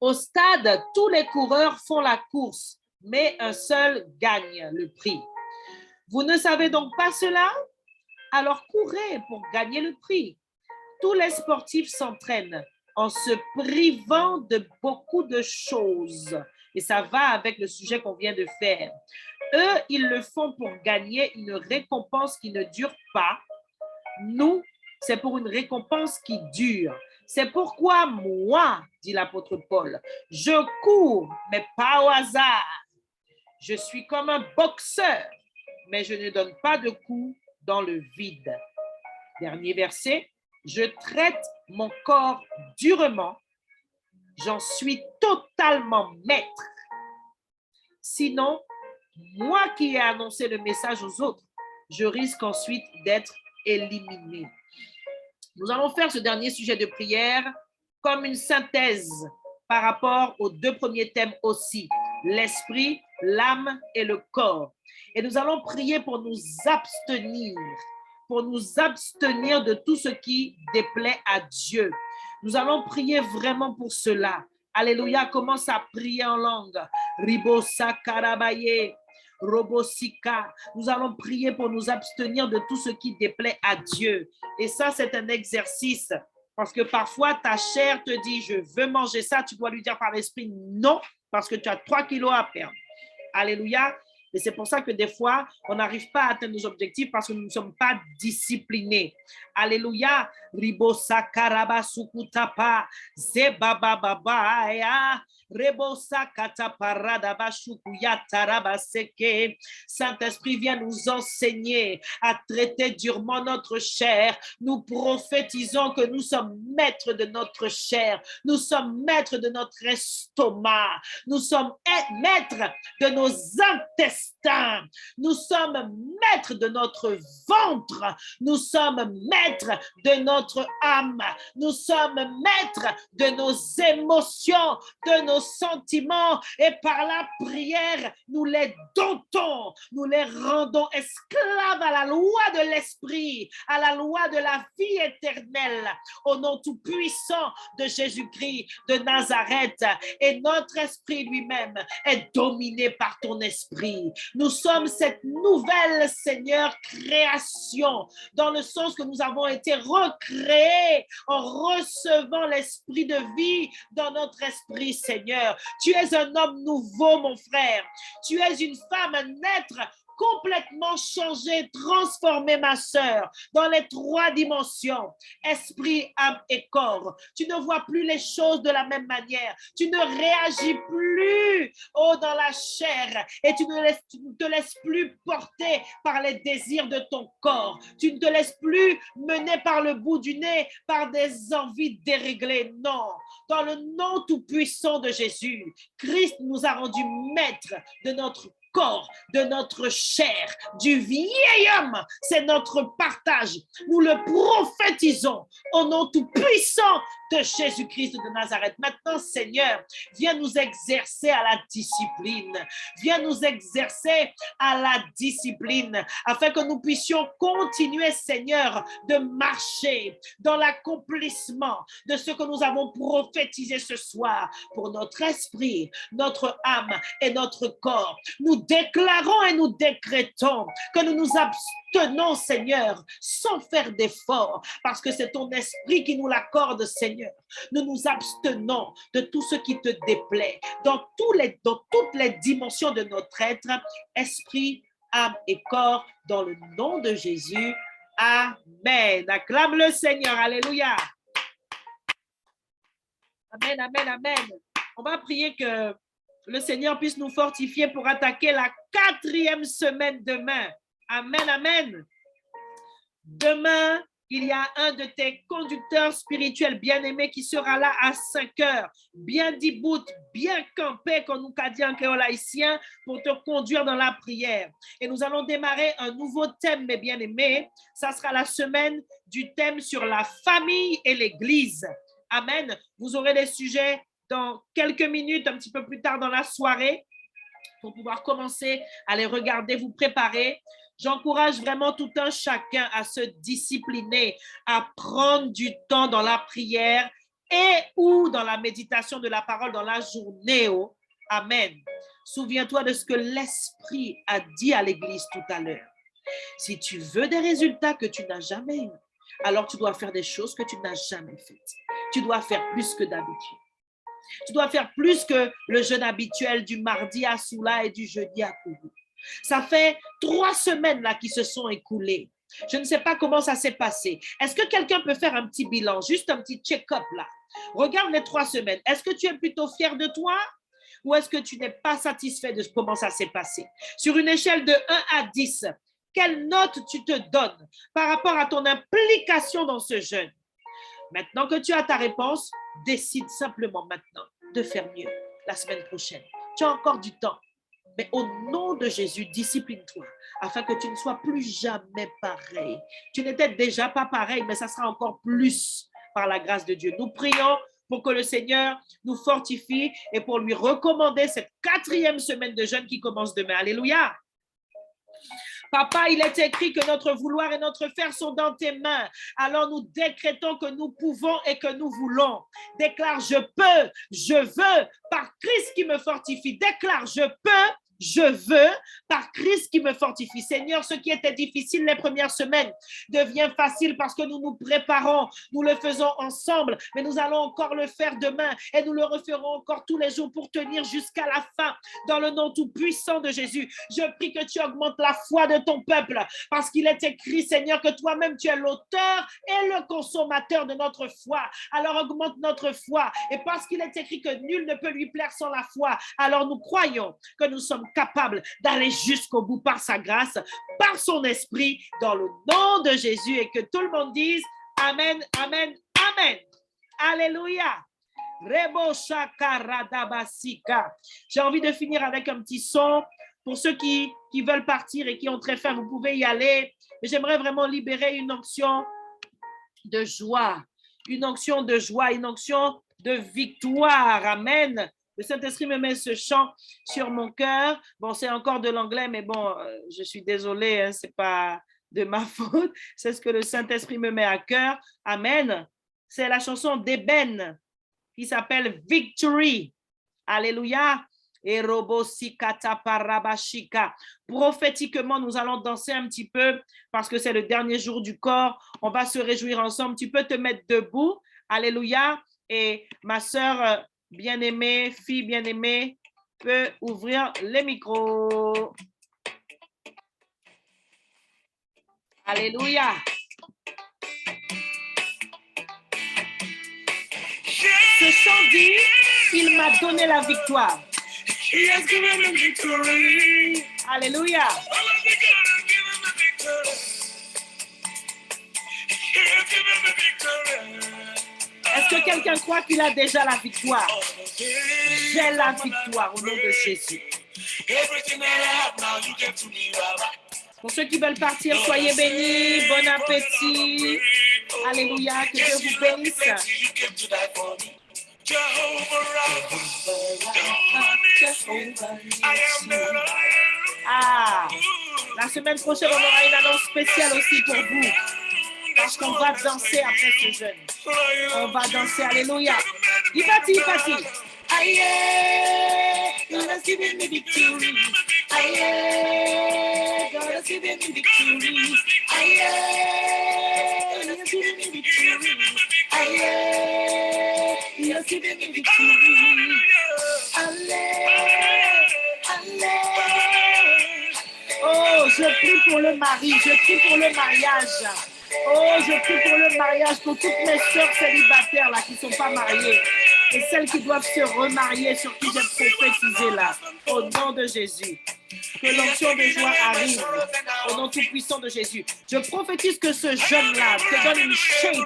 au stade, tous les coureurs font la course, mais un seul gagne le prix. Vous ne savez donc pas cela? Alors courez pour gagner le prix. Tous les sportifs s'entraînent en se privant de beaucoup de choses. Et ça va avec le sujet qu'on vient de faire. Eux, ils le font pour gagner une récompense qui ne dure pas. Nous, c'est pour une récompense qui dure. C'est pourquoi moi, dit l'apôtre Paul, je cours, mais pas au hasard. Je suis comme un boxeur, mais je ne donne pas de coups dans le vide. Dernier verset. Je traite mon corps durement, j'en suis totalement maître. Sinon, moi qui ai annoncé le message aux autres, je risque ensuite d'être éliminé. Nous allons faire ce dernier sujet de prière comme une synthèse par rapport aux deux premiers thèmes aussi, l'esprit, l'âme et le corps. Et nous allons prier pour nous abstenir de tout ce qui déplaît à Dieu. Nous allons prier vraiment pour cela. Alléluia, commence à prier en langue. Ribosa karabaye, robosika. Nous allons prier pour nous abstenir de tout ce qui déplaît à Dieu. Et ça, c'est un exercice. Parce que parfois, ta chair te dit, je veux manger ça. Tu dois lui dire par l'esprit, non, parce que tu as 3 kilos à perdre. Alléluia. Et c'est pour ça que des fois, on n'arrive pas à atteindre nos objectifs parce que nous ne sommes pas disciplinés. Alléluia. Ribosa karaba sukutapa zebaba baba ya rebosa kataparada bashukuya taraba seke. Saint-Esprit, viens nous enseigner à traiter durement notre chair. Nous prophétisons que nous sommes maîtres de notre chair. Nous sommes maîtres de notre estomac. Nous sommes maîtres de nos intestins. Nous sommes maîtres de notre ventre. Nous sommes maîtres de notre âme. Nous sommes maîtres de nos émotions, de nos sentiments. Et par la prière, nous les dotons. Nous les rendons esclaves à la loi de l'esprit, à la loi de la vie éternelle. Au nom tout puissant de Jésus-Christ de Nazareth. Et notre esprit lui-même est dominé par ton esprit. Nous sommes cette nouvelle, Seigneur, création, dans le sens que nous avons été recréés en recevant l'esprit de vie dans notre esprit, Seigneur. Tu es un homme nouveau, mon frère. Tu es une femme à naître complètement changé, transformé, ma sœur, dans les 3 dimensions, esprit, âme et corps. Tu ne vois plus les choses de la même manière. Tu ne réagis plus dans la chair et tu ne te laisses plus porter par les désirs de ton corps. Tu ne te laisses plus mener par le bout du nez par des envies déréglées. Non. Dans le nom tout-puissant de Jésus, Christ nous a rendus maîtres de notre corps, de notre chair, du vieil homme. C'est notre partage. Nous le prophétisons au nom tout-puissant de Jésus-Christ de Nazareth. Maintenant, Seigneur, viens nous exercer à la discipline. Viens nous exercer à la discipline afin que nous puissions continuer, Seigneur, de marcher dans l'accomplissement de ce que nous avons prophétisé ce soir pour notre esprit, notre âme et notre corps. Nous déclarons et nous décrétons que nous nous abstenons, Seigneur, sans faire d'effort, parce que c'est ton esprit qui nous l'accorde, Seigneur. Nous nous abstenons de tout ce qui te déplaît, dans toutes les dimensions de notre être, esprit, âme et corps, dans le nom de Jésus. Amen. Acclame le Seigneur. Alléluia. Amen, amen, amen. On va prier que le Seigneur puisse nous fortifier pour attaquer la 4e semaine demain. Amen, amen. Demain, il y a un de tes conducteurs spirituels bien-aimés qui sera là à 5 heures, bien dibout, bien campé, comme nous dit en créole haïtien, pour te conduire dans la prière. Et nous allons démarrer un nouveau thème, mes bien-aimés. Ça sera la semaine du thème sur la famille et l'Église. Amen. Vous aurez des sujets dans quelques minutes, un petit peu plus tard dans la soirée, pour pouvoir commencer à les regarder, vous préparer. J'encourage vraiment tout un chacun à se discipliner, à prendre du temps dans la prière et ou dans la méditation de la parole dans la journée. Oh. Amen. Souviens-toi de ce que l'Esprit a dit à l'Église tout à l'heure. Si tu veux des résultats que tu n'as jamais eus, alors tu dois faire des choses que tu n'as jamais faites. Tu dois faire plus que d'habitude. Tu dois faire plus que le jeûne habituel du mardi à Soula et du jeudi à Kourou. Ça fait 3 semaines là qui se sont écoulées. Je ne sais pas comment ça s'est passé. Est-ce que quelqu'un peut faire un petit bilan, juste un petit check-up là? Regarde les 3 semaines. Est-ce que tu es plutôt fier de toi ou est-ce que tu n'es pas satisfait de comment ça s'est passé? Sur une échelle de 1 à 10, quelle note tu te donnes par rapport à ton implication dans ce jeûne? Maintenant que tu as ta réponse, décide simplement maintenant de faire mieux la semaine prochaine. Tu as encore du temps. Mais au nom de Jésus, discipline-toi afin que tu ne sois plus jamais pareil. Tu n'étais déjà pas pareil, mais ça sera encore plus par la grâce de Dieu. Nous prions pour que le Seigneur nous fortifie et pour lui recommander cette 4e semaine de jeûne qui commence demain. Alléluia. Papa, il est écrit que notre vouloir et notre faire sont dans tes mains. Alors nous décrétons que nous pouvons et que nous voulons. Déclare, je peux, je veux, par Christ qui me fortifie. Déclare, je peux, je veux, par Christ qui me fortifie. Seigneur, ce qui était difficile les premières semaines devient facile parce que nous nous préparons, nous le faisons ensemble, mais nous allons encore le faire demain et nous le referons encore tous les jours pour tenir jusqu'à la fin. Dans le nom tout puissant de Jésus, je prie que tu augmentes la foi de ton peuple parce qu'il est écrit, Seigneur, que toi-même tu es l'auteur et le consommateur de notre foi. Alors augmente notre foi et parce qu'il est écrit que nul ne peut lui plaire sans la foi, alors nous croyons que nous sommes capables d'aller jusqu'au bout par sa grâce, par son esprit, dans le nom de Jésus et que tout le monde dise Amen, Amen, Amen. Alléluia. J'ai envie de finir avec un petit son. Pour ceux qui veulent partir et qui ont très faim, vous pouvez y aller. Mais j'aimerais vraiment libérer une onction de joie, une onction de joie, une onction de victoire. Amen. Le Saint-Esprit me met ce chant sur mon cœur. Bon, c'est encore de l'anglais, mais bon, je suis désolée, hein, ce n'est pas de ma faute. C'est ce que le Saint-Esprit me met à cœur. Amen. C'est la chanson d'Eben qui s'appelle Victory. Alléluia. Et prophétiquement, nous allons danser un petit peu parce que c'est le dernier jour du corps. On va se réjouir ensemble. Tu peux te mettre debout. Alléluia. Et ma sœur bien-aimée, fille bien-aimée, peut ouvrir les micros. Alléluia. Ce chant dit, il m'a donné la victoire. Alléluia. Est-ce que quelqu'un croit qu'il a déjà la victoire? J'ai la victoire au nom de Jésus. Pour ceux qui veulent partir, soyez bénis. Bon appétit. Alléluia. Que Dieu vous bénisse. Ah, la semaine prochaine, on aura une annonce spéciale aussi pour vous. Parce qu'on va danser après ce jeûne. On va danser, alléluia. Il partit. Aïe, God has given me victory. Aïe, God has given me victory. Aïe, God has given me victory. Aïe, He has given me victory. Oh, je prie pour le mari, je prie pour le mariage. Oh, je prie pour le mariage, pour toutes mes sœurs célibataires là qui ne sont pas mariées et celles qui doivent se remarier, sur qui j'ai prophétisé là, au nom de Jésus. Que l'onction de joie arrive, au nom tout-puissant de Jésus. Je prophétise que ce jeûne-là te donne une shape.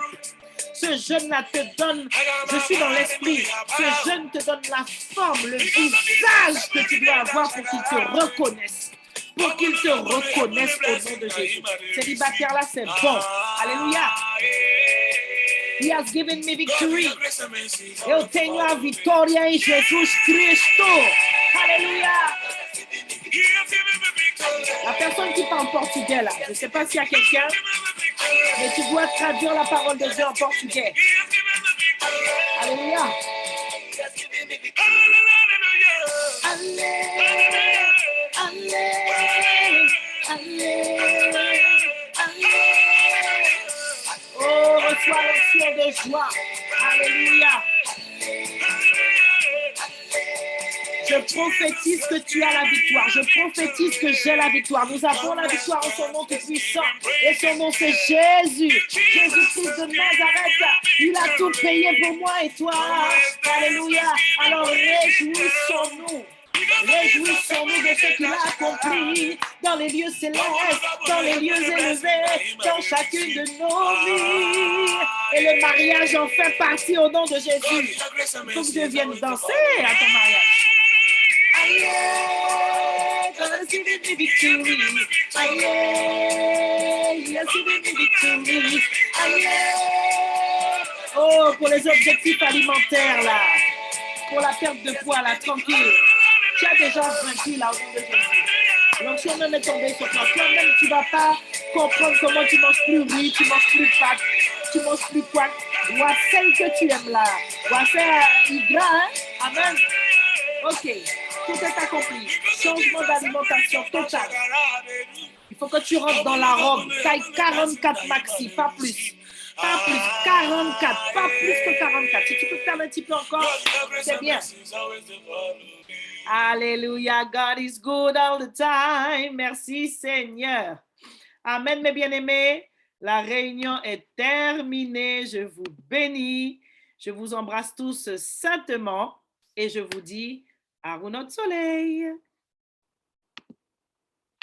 Ce jeûne-là te donne, je suis dans l'esprit, ce jeûne te donne la forme, le visage que tu dois avoir pour qu'il te reconnaisse. Pour qu'il te reconnaisse au nom de Jésus. Célibataire-là, c'est bon. Alléluia. He has given me victory. Eu tenho a vitória em Jesus Cristo. Alléluia. La personne qui parle portugais là, je ne sais pas s'il y a quelqu'un, mais tu dois traduire la parole de Dieu en portugais. Alléluia. Alléluia. de joie. Alléluia. Je prophétise que tu as la victoire. Je prophétise que j'ai la victoire. Nous avons la victoire en son nom tout-puissant. Et son nom, c'est Jésus. Jésus-Christ de Nazareth. Il a tout payé pour moi et toi. Alléluia. Alors réjouissons-nous. Réjouissons-nous de ce qu'il a accompli dans les lieux célestes, dans les lieux élevés, dans chacune de nos vies. Et le mariage en fait partie au nom de Jésus. Il faut que je vienne danser à ton mariage. Aïe, gonna see the victory. Aïe, yes, the victory. Aïe. Oh, pour les objectifs alimentaires là, pour la perte de poids là, tranquille. Tu as déjà vaincu là au nom de Jésus. Donc si on même est tombé sur toi, toi-même tu ne vas pas comprendre comment tu manges plus riz, tu manges plus pâtes, tu manges plus quoi. Vois celle que tu aimes là. Vois faire gras, hein? Amen. Ok, tout est accompli. Changement d'alimentation total. Il faut que tu rentres dans la robe, taille 44 maxi, pas plus. Pas plus, 44, pas plus que 44. Si tu peux faire un petit peu encore, c'est bien. Alléluia, God is good all the time. Merci Seigneur. Amen mes bien-aimés. La réunion est terminée. Je vous bénis. Je vous embrasse tous saintement et je vous dis à Runot Soleil.